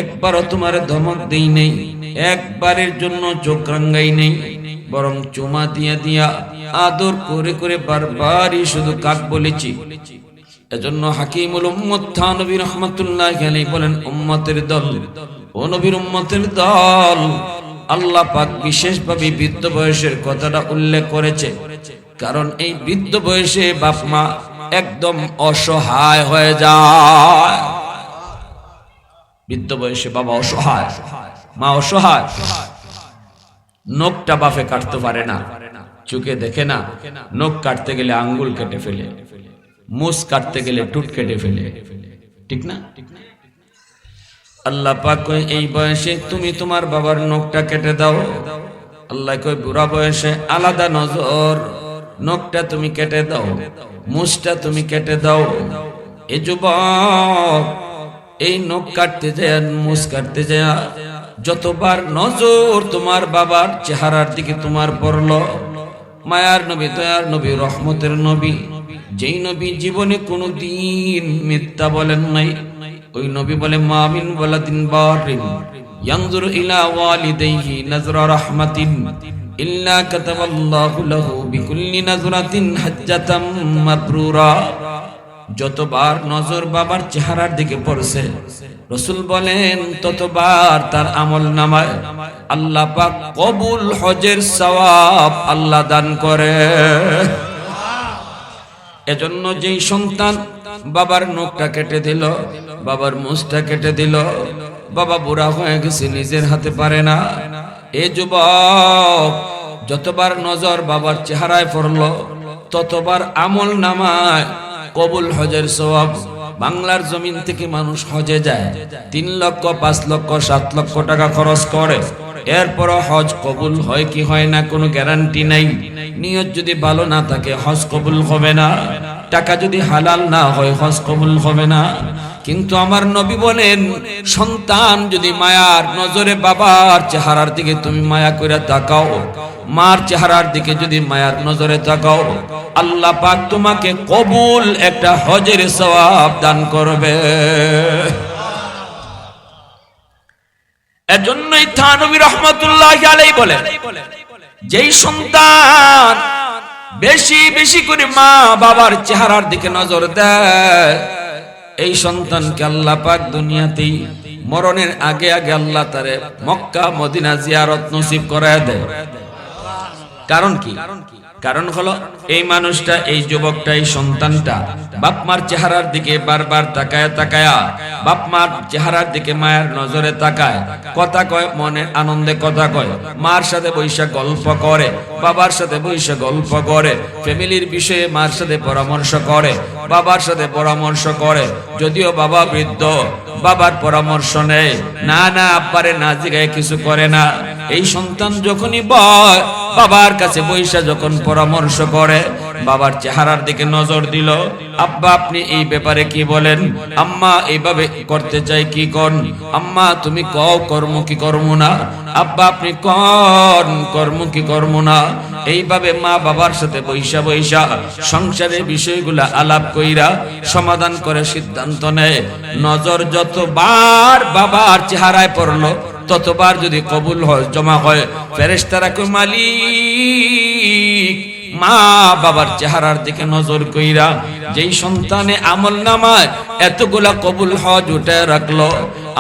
একবারও তোমার ধমক দেই নাই, একবারের জন্য চোখ রাঙ্গাই নেই, বরং চুমা দিয়া দিয়া আদর করে করে বারবারই শুধু কাক বলেছি। এজন্য হাকিমুল উম্মত থানবী রাহমাতুল্লাহি আলাইহি বলেন উম্মতের দল, ও নবীর উম্মতের দল, আল্লাহ পাক বিশেষভাবে বৃদ্ধ বয়সের কথাটা উল্লেখ করেছে, কারণ এই বৃদ্ধ বয়সে বাপ মা একদম অসহায় হয়ে যায়। বৃদ্ধ বয়সে বাবা অসহায়, মা অসহায়। নখটা বাপে কাটতে পারে না, চোখে দেখে না, নখ কাটতে গেলে আঙ্গুল কেটে ফেলে, মুছ কাটতে গেলে টুট কেটে ফেলে। ঠিক না? আল্লাহ পাক কয় এই বয়সে তুমি তোমার বাবার নখটা কেটে দাও। আল্লাহ কয় বুড়া বয়সে আলাদা নজর, নখটা তুমি কেটে দাও, মুছটা তুমি কেটে দাও। এ যুবক এই নখ কাটতে যায় মুছ কাটতে যায় যতবার নজর তোমার বাবার চেহারার দিকে তোমার পড়লো, মায়ার নবী দয়ার নবী রহমতের নবী, যেই নবী জীবনে কোনো দিন মিথ্যা বলেন নাই, ওই নবী বলে মা মিন ওয়ালাদিন বারিন ইয়ানজুরু ইলা ওয়ালিদাইহি নাজরা রাহমাতিন ইল্লা কাতাবাল্লাহু লাহু বিকুল্লি নাজরাতিন হাজ্জাতাম মাবরুরা। যতবার নজর বাবার চেহারার দিকে পড়ছে রাসূল বলেন ততবার তার আমল নামায় আল্লাহ পাক কবুল হজের সওয়াব আল্লাহ দান করে। এজন্য যেই সন্তান বাবার নখটা কেটে দিল, বাবার মুছটা কেটে দিল, বাবা বুড়া হয়ে গেছে নিজের হাতে পারে না, এ যুবক যতবার নজর বাবার চেহারায় পড়ল ততবার আমল নামায় কবুল হজের সওয়াব। বাংলার জমিন থেকে মানুষ হজে যায়, 3 লক্ষ 5 লক্ষ 7 লক্ষ টাকা খরচ করে, এরপরও হজ কবুল হয় কি হয় না কোনো গ্যারান্টি নাই। নিয়ত যদি ভালো না থাকে হজ কবুল হবে না, টাকা যদি হালাল না হয় হজ কবুল হবে না। কিন্তু আমার নবী বলেন সন্তান যদি মায়ার নজরে বাবার চেহারার দিকে তুমি মায়া করে তাকাও, মার চেহারার দিকে যদি মায়ার নজরে তাকাও, আল্লাহ পাক তোমাকে কবুল একটা হজের সওয়াব দান করবে। এজন্যই থানবী রাহমাতুল্লাহি আলাইহি বলে যেই সন্তান বেশি বেশি করে মা বাবার চেহারার দিকে নজর দেয়, এই সন্তানকে আল্লাহ পাক দুনিয়াতেই মরণের আগে আগে আল্লাহ তারে মক্কা মদিনা জিয়ারত নসিব করায় দেয়। কারণ কি? কারণ হলো এই মানুষটা, এই যুবকটা, এই সন্তানটা বাপ মার চেহারার দিকে বারবার তাকায়া তাকায়া, বাপ মার চেহারার দিকে মায়ের নজরে তাকায়, কথা কয়, মনে আনন্দে কথা কয়, মার সাথে বৈশা গল্প করে, বাবার সাথে বৈশা গল্প করে, ফ্যামিলির বিষয়ে মার সাথে পরামর্শ করে, বাবার সাথে পরামর্শ করে। যদিও বাবা বৃদ্ধ, বাবার পরামর্শ নেয় না, না আব্বারে না জিগায় কিছু করে না। এই সন্তান যখনই বয় বাবার কাছে বৈশা যখন পরামর্শ করে, বাবার চেহারার দিকে নজর দিল, আব্বা আপনি এই ব্যাপারে কি বলেন, আম্মা এইভাবে করতে চাই কি কোন, আম্মা তুমি কও কর্ম কি কর্ম না, আব্বা আপনি কোন কর্ম কি কর্ম না, এইভাবে মা বাবার সাথে বৈশা বৈশা সংসারের বিষয়গুলা আলাপ কইরা সমাধান করে সিদ্ধান্ত নেয়। নজর যতবার বাবার চেহারায় পড়লো ততবার যদি কবুল হয় জমা হয়, ফেরেশতারা কয় মালিক মা বাবার চেহারার দিকে নজর কইরা যেই সন্তানে আমল নামায় এতগুলা কবুল হজ উঠে রাখলো,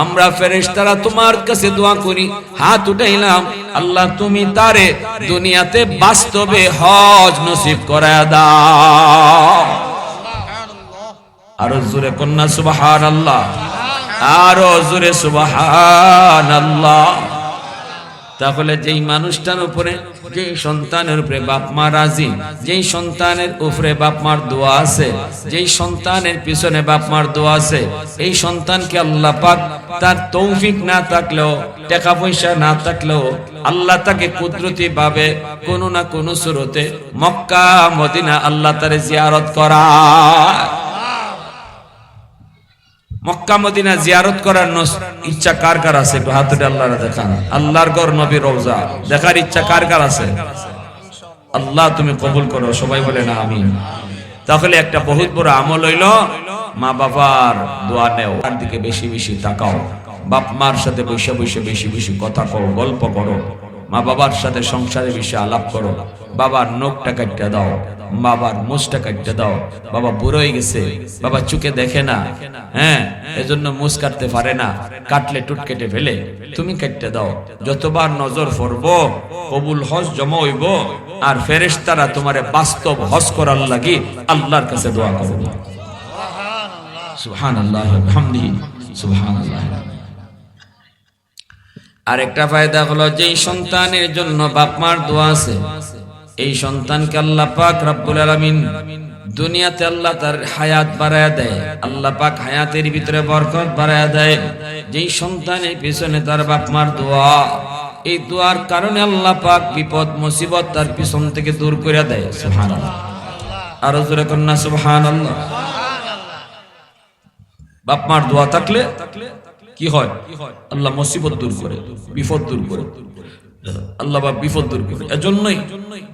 আমরা ফেরেশতারা তোমার কাছে দোয়া করি, হাত উঠাইলাম, আল্লাহ তুমি তারে দুনিয়াতে বাস্তবে হজ নসিব করায়া দাও। আরো জোরে কন্যা সুবহানাল্লাহ, আরো জোরে সুবহানাল্লাহ। তাহলে যেই মানুষটার উপরে, যেই সন্তানের উপরে বাপ মা রাজি, যেই সন্তানের উপরে বাপ মার দোয়া আছে, যেই সন্তানের পিছনে বাপ মার দোয়া আছে, এই সন্তানকে আল্লাহ পাক তার তৌফিক না থাকলেও, টাকা পয়সা না থাকলেও আল্লাহ তাকে কুদরতি ভাবে কোনো না কোনো সুরতে মক্কা মদিনা আল্লাহ তারে জিয়ারত করায়। মক্কা মদিনা জিয়ারত করার ইচ্ছা কার কার আছে? একটু হাত তুলে আল্লাহর দেখান। আল্লাহর ঘর নবীর রওজা দেখার ইচ্ছা কার কার আছে? আল্লাহ তুমি কবুল করো, সবাই বলে না আমিন। তাহলে একটা বহুত বড় আমল হইল মা বাবার দোয়া নেও, তার দিকে বেশি বেশি তাকাও, বাপ মার সাথে বসে বসে বেশি বেশি কথা কও, গল্প করো, মা বাবার সাথে সংসারের বিষয়ে আলাপ করো, বাবার নখটা কাটতে দাও, বাবার মুছটা কাটতে দাও, বাবা বুড়ো হয়ে গেছে, বাবা চোখে দেখে না, হ্যাঁ এজন্য মুছ কাটতে পারে না, কাটলে টুট কেটে ফেলে, তুমি কাটতে দাও। যতবার নজর পড়বো কবুল হজ জমা হইব, আর ফেরেশতারা তোমারে বাস্তব হজ করার লাগি আল্লাহর কাছে দোয়া করবে। সুবহানাল্লাহ ওয়া বিহামদিহি সুবহানাল্লাহ। আরেকটা ফায়দা হলো যেই সন্তানের জন্য বাপ মার দোয়া আছে, এই সন্তানকে আল্লাহ পাক রব্বুল আলামিন দুনিয়াতে আল্লাহ তার হায়াত বাড়ায়া দেয়, আল্লাহ পাক হায়াতের ভিতরে বরকত বাড়ায়া দেয়। যেই সন্তানের পিছনে তার বাপ মার দোয়া, এই দোয়ার কারণে আল্লাহ পাক বিপদ মুসিবত তার পিছন থেকে দূর করে দেয়। সুবহানাল্লাহ, আরো জোরে কন্যা সুবহানাল্লাহ। বাপ মার দোয়া থাকলে কি হয়? আল্লাহ মুসিবত দূর করে, বিপদ দূর করে, আল্লাহ বা বিপদ দূর করে। এজন্যই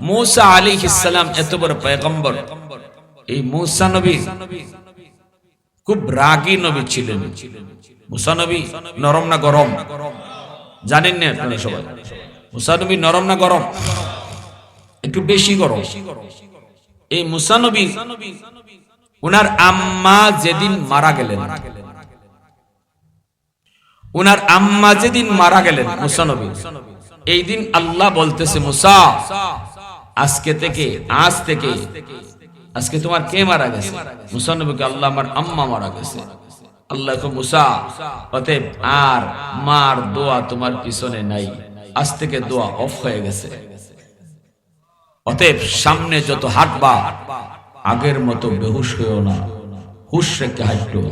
মূসা আলাইহিস সালাম এত বড় পয়গম্বর, এই মূসা নবী খুব রাগী নবী ছিলেন। মূসা নবী নরম না গরম জানেন না আপনারা সবাই? মূসা নবী নরম না গরম? একটু বেশি গরম। এই মূসা নবী উনার আম্মা যেদিন মারা গেলেন, উনার আম্মা যেদিন মারা গেলেন মূসা নবী, এই দিন আল্লাহ বলতেছে মূসা আজকে থেকে, আজকে তোমার কে মারা গেছে? মূসা নবীকে আল্লাহ আমার আম্মা মারা গেছে। আল্লাহ কো মূসা অতএব আর মার দোয়া তোমার পিছনে নাই, আজ থেকে দোয়া অফ হয়ে গেছে। অতএব সামনে যত হাঁটবা আগের মতো বেহুশ হইও না, হুশ রেখে হাঁটো।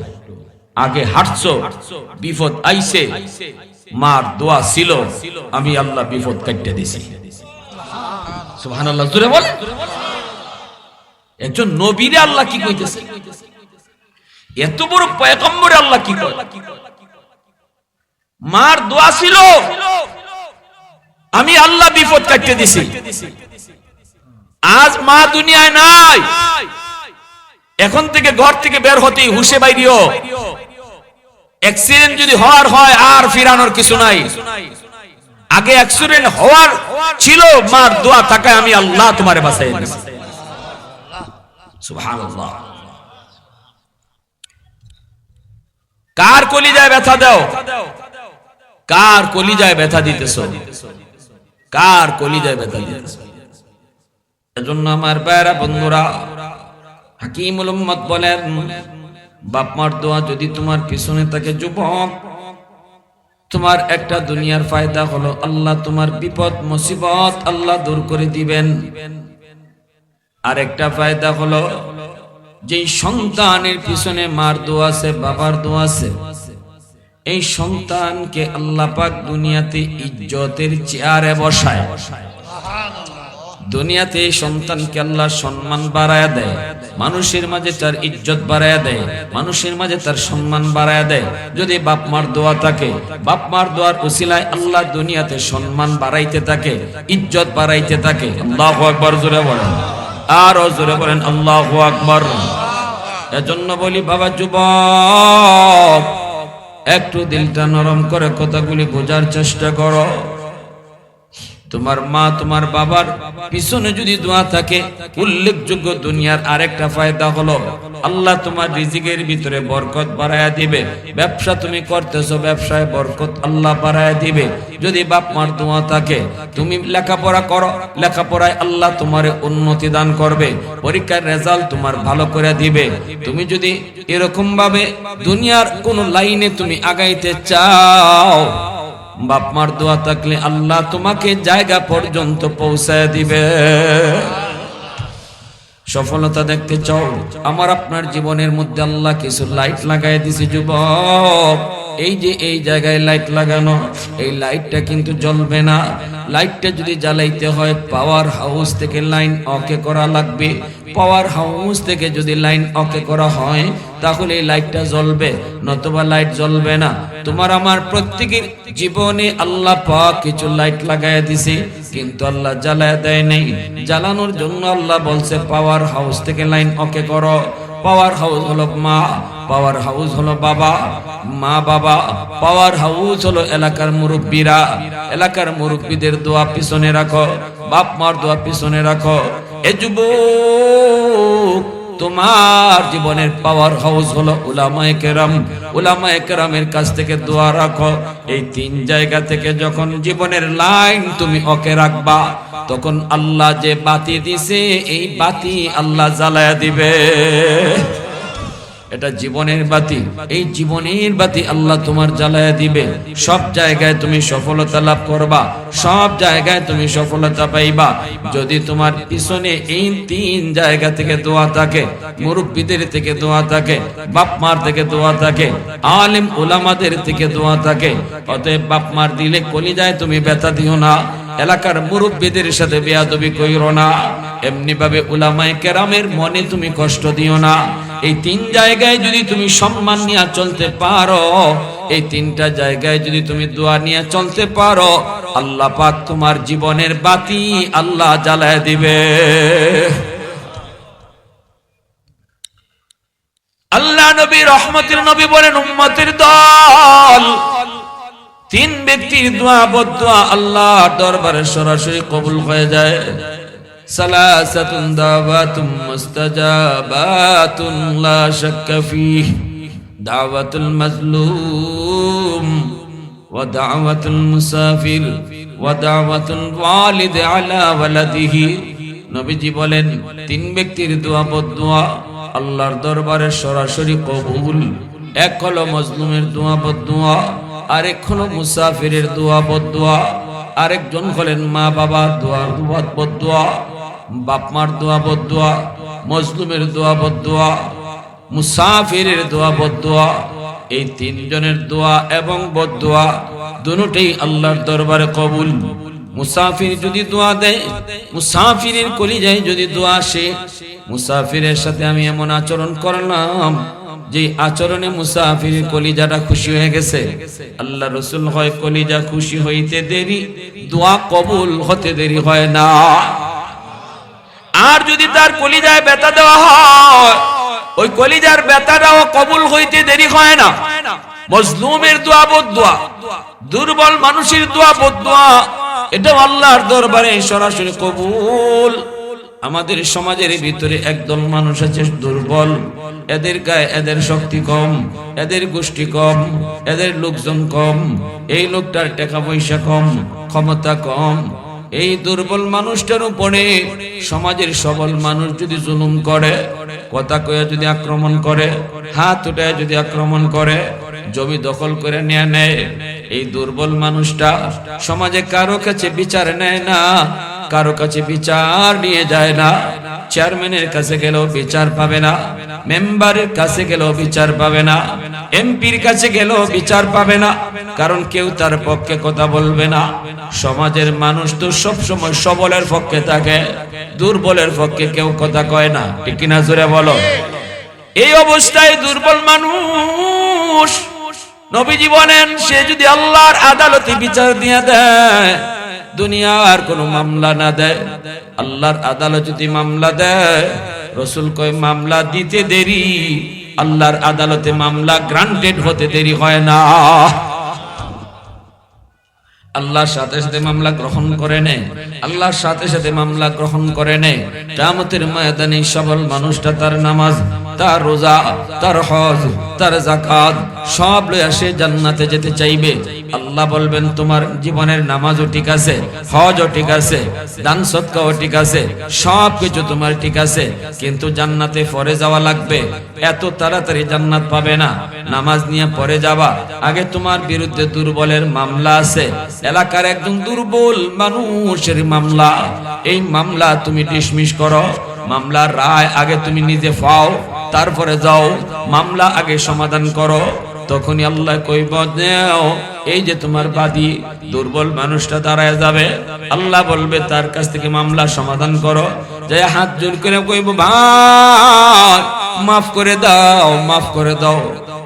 আগে হাঁটছো, বিপদ আইছে, মার দোয়া ছিল, আমি আল্লাহ বিপদ কাটতে দিছি। সুবহানাল্লাহ, জোরে বল। একজন নবীরে আল্লাহ কি কইতেছে? এত বড় পয়গম্বরে আল্লাহ কি কয়? মার দোয়া ছিল, আমি আল্লাহ বিপদ কাটতে দিছি। আজ মা দুনিয়ায় নাই, এখন থেকে ঘর থেকে বের হতেই হুশে বাইরিও। অ্যাক্সিডেন্ট যদি হওয়ার হয় আর ফিরানোর কিছু নাই। আগে অ্যাক্সিডেন্ট হওয়ার ছিল, মার দোয়া থাকায় আমি আল্লাহ তোমারে বাঁচাই দিয়েছি। সুবহানাল্লাহ। কার কলিজায় ব্যথা দাও? কার কলিজায় ব্যথা দিতেছো? কার কলিজায় ব্যথা দিতেছো? এজন্য আমার ভাইরা বন্ধুরা, হাকিমুল উম্মত বলেন বাপ মার দোয়া যদি তোমার পিছনে থাকে যুবক, তোমার একটা দুনিয়ার ফায়দা হলো আল্লাহ তোমার বিপদ মুসিবত আল্লাহ দূর করে দিবেন। আর একটা ফায়দা হলো যেই সন্তানের পিছনে মার দোয়া আছে, বাবার দোয়া আছে, এই সন্তানকে আল্লাহ পাক দুনিয়াতে ইজ্জতের চেয়ারে বসায়। দুনিয়াতে এই সন্তানকে আল্লাহ সম্মান বাড়ায়া দেয়, মানুষের মাঝে তার ইজ্জত বাড়ায়া দেয়, মানুষের মাঝে তার সম্মান বাড়ায়া দেয়। যদি বাপ মার দোয়া থাকে, বাপ মার দোয়ার উসিলায় আল্লাহ দুনিয়াতে সম্মান বাড়াইতে থাকে, ইজ্জত বাড়াইতে থাকে। আল্লাহু আকবার জোরে বলেন, আরো জোরে বলেন আল্লাহু আকবার। এজন্য বলি বাবা যুবক, একটু দিলটা নরম করে কথাগুলি বোঝার চেষ্টা করো। তোমার মা তোমার বাবার পিছনে যদি দোয়া থাকে, উল্লেখযোগ্য দুনিয়ার আরেকটা ফায়দা হলো আল্লাহ তোমার রিজিকের ভিতরে বরকত বাড়ায়া দিবে। ব্যবসা তুমি করতেছো, ব্যবসায় বরকত আল্লাহ বাড়ায়া দিবে। যদি বাপ মার দোয়া থাকে, তুমি লেখাপড়া করো, লেখাপড়ায় আল্লাহ তোমার উন্নতি দান করবে, পরীক্ষার রেজাল্ট তোমার ভালো করে দিবে। তুমি যদি এরকম ভাবে দুনিয়ার কোন লাইনে তুমি আগাইতে চাও, বাপ মার দোয়া থাকলে আল্লাহ তোমাকে জায়গা পর্যন্ত পৌঁছায় দিবে। সফলতা দেখতে চাও, আমার আপনার জীবনের মধ্যে আল্লাহ কিছু লাইট লাগাই দিছে যুবক। এই যে এই জায়গায় লাইট লাগানো, এই লাইটটা কিন্তু জ্বলবে না। লাইটটা যদি জ্বালাইতে হয় পাওয়ার হাউস থেকে লাইন ওকে করা লাগবে। পাওয়ার হাউস থেকে যদি লাইন ওকে করা হয় তাহলে এই লাইটটা জ্বলবে, নতুবা লাইট জ্বলবে না। তোমার আমার প্রত্যেকের জীবনে আল্লাহ পাক কিছু লাইট লাগাইয়া দিছে, কিন্তু আল্লাহ জ্বালায় দেয় নাই। জ্বালানোর জন্য আল্লাহ বলছে পাওয়ার হাউস থেকে লাইন ওকে করো। পাওয়ার হাউস হলো মা, পাওয়ার হাউস হলো বাবা, মা বাবা, পাওয়ার হাউস হলো এলাকার মুরব্বীরা। এলাকার মুরব্বীদের দোয়া পিছনে রাখো, বাপ মার দোয়া পিছনে রাখো। এ যুবক, তোমার জীবনের পাওয়ার হাউস হলো উলামায়ে কেরাম। উলামায়ে কেরামের কাছ থেকে দোয়া রাখো। এই তিন জায়গা থেকে যখন জীবনের লাইন তুমি ওকে রাখবা, তখন আল্লাহ যে বাতি দিছে এই বাতি আল্লাহ জ্বালায়া দিবে। এটা জীবনের বাতি, এই জীবনের বাতি আল্লাহ তোমার জ্বালায়া দিবে। সব জায়গায় তুমি সফলতা লাভ করবা, সব জায়গায় তুমি সফলতা পাইবা। যদি তোমার পিছনে এই তিন জায়গা থেকে দোয়া থাকে, মুরব্বীদের থেকে দোয়া থাকে, বাপ মার থেকে দোয়া থাকে, আলেম উলামাদের থেকে দোয়া থাকে, অতএব বাপ মার দিলে কলিজায় তুমি ব্যথা দিও না, এলাকার মুরব্বীদের সাথে বেয়াদবি কইরো না, এমনি ভাবে উলামায়ে কেরামের মনে তুমি কষ্ট দিও না। এই তিন জায়গায় যদি তুমি সম্মান নিয়ে চলতে পারো, এই তিনটা জায়গায় যদি তুমি দোয়া নিয়ে চলতে পারো, আল্লাহ পাক তোমার জীবনের বাতি আল্লাহ জ্বালায় দিবে। আল্লাহ নবী রহমতের নবী বলেন, উম্মতের দল তিন ব্যক্তির দোয়া বদদোয়া আল্লাহর দরবারে সরাসরি কবুল হয়ে যায়। সালাসাতুন দাওয়াতুম মুস্তাজাবাতুন লা শাক্কা ফীহ, দাওয়াতুল মাজলুম ওয়া দাওয়াতুল মুসাফির ওয়া দাওয়াতুল ওয়ালিদ আলা ওয়ালাদিহি। নবীজি বলেন, তিন ব্যক্তির দোয়া বদদোয়া আল্লাহর দরবারে সরাসরি কবুল। এক হলো মাজলুমের দোয়া বদদোয়া, আরেক হলো মুসাফিরের দোয়া বদদোয়া, আরেকজন হলেন মা বাবার দোয়া বদদোয়া, বাপ মার দোয়া বদদোয়া, মজলুমের দোয়া বদদোয়া, মুসাফিরের দোয়া বদদোয়া। এই তিনজনের দোয়া এবং বদদোয়া দুটোই আল্লাহর দরবারে কবুল। মুসাফির যদি দোয়া দেয়, মুসাফিরের কলিজায় যদি দোয়া আসে, মুসাফিরের সাথে আমি এমন আচরণ করলাম যে আচরণে মুসাফির কলিজাটা খুশি হয়ে গেছে। আল্লাহ রাসূল হয় কলিজা খুশি হইতে দেরি, দোয়া কবুল হতে দেরি হয় না। আর যদি তার কলিজায় ব্যথা দেওয়া হয়, ওই কলিজার ব্যথাটাও কবুল হইতে দেরি হয় না। মজলুমের দোয়া বদদোয়া, দুর্বল মানুষের দোয়া বদদোয়া, এটাও আল্লাহর দরবারে সরাসরি কবুল। আমাদের সমাজের ভিতরে একদল মানুষ আছে দুর্বল, এদের গায়ে এদের শক্তি কম, এদের গোষ্ঠী কম, এদের লোকজন কম, এই লোকটার টাকা পয়সা কম, ক্ষমতা কম। এই দুর্বল মানুষটার উপরে সমাজের সবল মানুষ যদি জুলুম করে, কথা কয়ে যদি আক্রমণ করে, হাত উঠায় যদি আক্রমণ করে, জমি দখল করে নিয়ে নেয়, এই দুর্বল মানুষটা সমাজে কারো কাছে বিচার নেয় না, কারো কাছে বিচার নিয়ে যায় না। চেয়ারম্যানের কাছে গেলেও বিচার পাবে না, মেম্বারের কাছে গেলেও বিচার পাবে না, এমপির কাছে গেলেও বিচার পাবে না, কারণ কেউ তার পক্ষে কথা বলবে না। সমাজের মানুষ তো সব সময় সবলের পক্ষে থাকে, দুর্বলের পক্ষে কেউ কথা কয় না, ঠিক কিনা জোরে বলো। এই অবস্থায় দুর্বল মানুষ, নবীজি বলেন, সে যদি আল্লাহর আদালতে বিচার দিয়ে দেয়, দুনিয়ার কোনো মামলা না দেয়, আল্লাহর আদালত যদি মামলা দেয়, রাসূল কয় মামলা দিতে দেরি, আল্লাহর আদালতে মামলা গ্রান্টেড হতে দেরি হয় না। আল্লাহর সাথে সাথে মামলা গ্রহণ করে নেয়, আল্লাহর সাথে সাথে মামলা গ্রহণ করে নেয়। কিয়ামতের ময়দানে সবল মানুষটা তার নামাজ, তার রোজা, তার হজ, তার যাকাত সব লইয়া সে জান্নাতে যেতে চাইবে। আল্লাহ বলবেন, তোমার জীবনের নামাজও ঠিক আছে, হজও ঠিক আছে, দান সদকাও ঠিক আছে, সব কিছু তোমার ঠিক আছে, কিন্তু জান্নাতে পরে যাওয়া লাগবে। এত তাড়াতাড়ি জান্নাত পাবে না, নামাজ নিয়ে পরে যাবা। আগে তোমার বিরুদ্ধে দুর্বলের মামলা আছে, এলাকার একজন দুর্বল মানুষের মামলা। এই মামলা তুমি ডিসমিস করো, মামলার রায় আগে তুমি নিজে পাও, তারপরে যাও মামলা আগে সমাধান করো। তখনই আল্লাহ কইব, এই যে তোমার বাদী দুর্বল মানুষটা দাঁড়ায় যাবে, আল্লাহ বলবে তার কাছ থেকে মামলা সমাধান করো। যে হাত জোর করে কইব, ভাই মাফ করে দাও, মাফ করে দাও,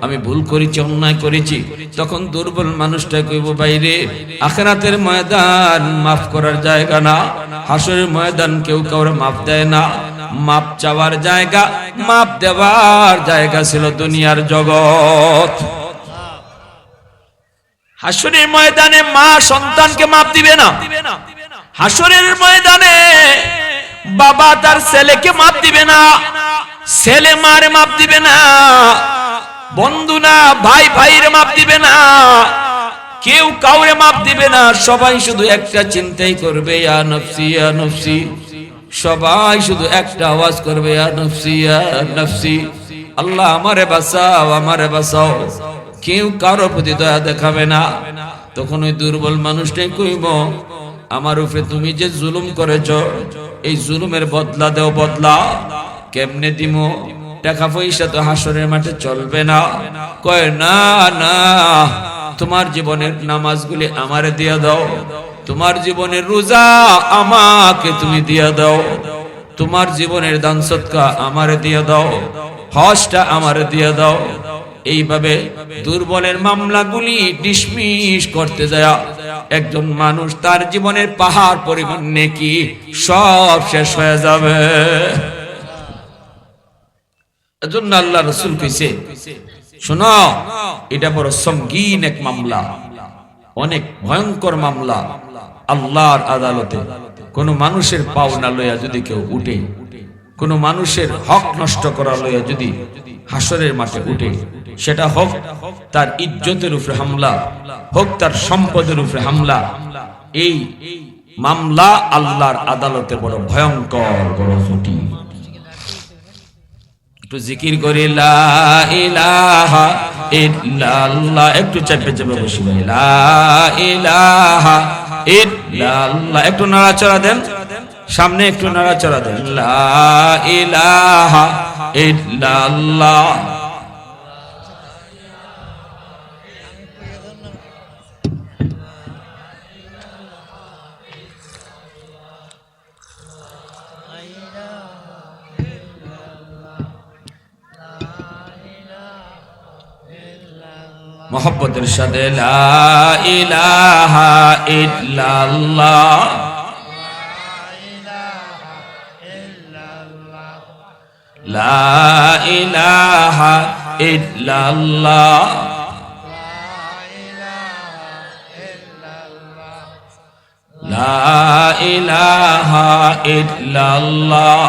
আমি ভুল করেছি, অন্যায় করেছি। তখন দুর্বল মানুষটা কইব, বাইরে আখিরাতের ময়দান মাফ করার জায়গা না, হাসরের ময়দান কেউ কাউরে মাফ দেয় না। মাপ চাওয়ার জায়গা, মাপ দেওয়ার জায়গা ছিল দুনিয়ার জগৎ। হাসরের ময়দানে মা সন্তানকে মাপ দিবে না, হাসরের ময়দানে বাবা তার ছেলেকে মাপ দিবে না, ছেলে মারে মাপ দিবে না, বন্ধু না ভাই ভাইয়ের মাপ দিবে না, কেউ কাউরে মাপ দিবে না। সবাই শুধু একটা চিন্তাই করবে, ইয়া নফসি ইয়া নফসি। সবাই শুধু একটা আওয়াজ করবে, ইয়া নফসি ইয়া নফসি, আল্লাহ আমারে বাঁচাও, আমারে বাঁচাও। কেউ কারো প্রতি দয়া দেখাবে না। তখন ওই দুর্বল মানুষটাই কইব, আমার উপরে তুমি যে জুলুম করেছ, এই জুলুমের বদলা দেও, বদলা কেমনে দিমো? টাকা পয়সা তো হাসরের মাঠে চলবে না। কয় না না, তোমার জীবনের নামাজগুলি আমারে দিয়া দাও, তোমার জীবনের রোজা আমাকে তুমি দিয়া দাও, তোমার জীবনের দান সদকা আমারে দিয়া দাও, হজটা আমারে দিয়া দাও। এইভাবে দুর্বলের মামলাগুলি ডিসমিস করতে যায় একজন মানুষ, তার জীবনের পাহাড় পরিমাণ নেকি সব শেষ হয়ে যাবে। এজন্য আল্লাহ রাসূল কইছে, শোনো, এটা বড় সঙ্গীন এক মামলা, অনেক ভয়ঙ্কর মামলা। আল্লাহর আদালতে কোন মানুষের পাওনা লইয়া যদি কেউ উঠে, কোন মানুষের হক নষ্ট করা লইয়া যদি হাসরের মাঠে উঠে, সেটা হোক তার ইজ্জতের উপরে হামলা, হোক তার সম্পদের উপরে হামলা, এই মামলা আল্লাহর আদালতে বড় ভয়ঙ্কর, বড় জটিল। একটু জিকির করি, লা ইলাহা ইল্লাল্লাহ। একটু চেপে চেপে বসি, লা ইলাহা ইল্লাল্লাহ। একটু নাড়াচাড়া দেন, সামনে একটু নাড়াচাড়া দেন, লা ইলাহা ইল্লাল্লাহ। মোহাব্বতের সাথে, লা ইলাহা ইল্লাল্লাহ, লা ইলাহা ইল্লাল্লাহ, লা ইলাহা ইল্লাল্লাহ।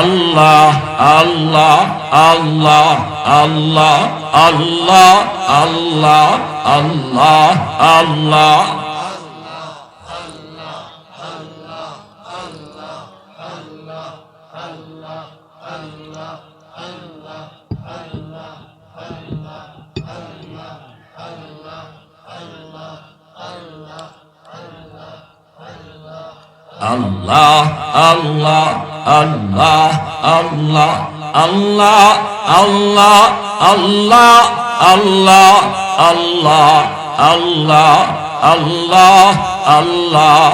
আল্লাহ আল্লাহ আল্লাহ আল্লাহ আল্লাহ আল্লাহ আল্লাহ আল্লাহ। আল্লাহ আল্লাহ আল্লাহ আল্লাহ আল্লাহ আল্লাহ আল্লাহ আল্লাহ আল্লাহ আল্লাহ আল্লাহ আল্লাহ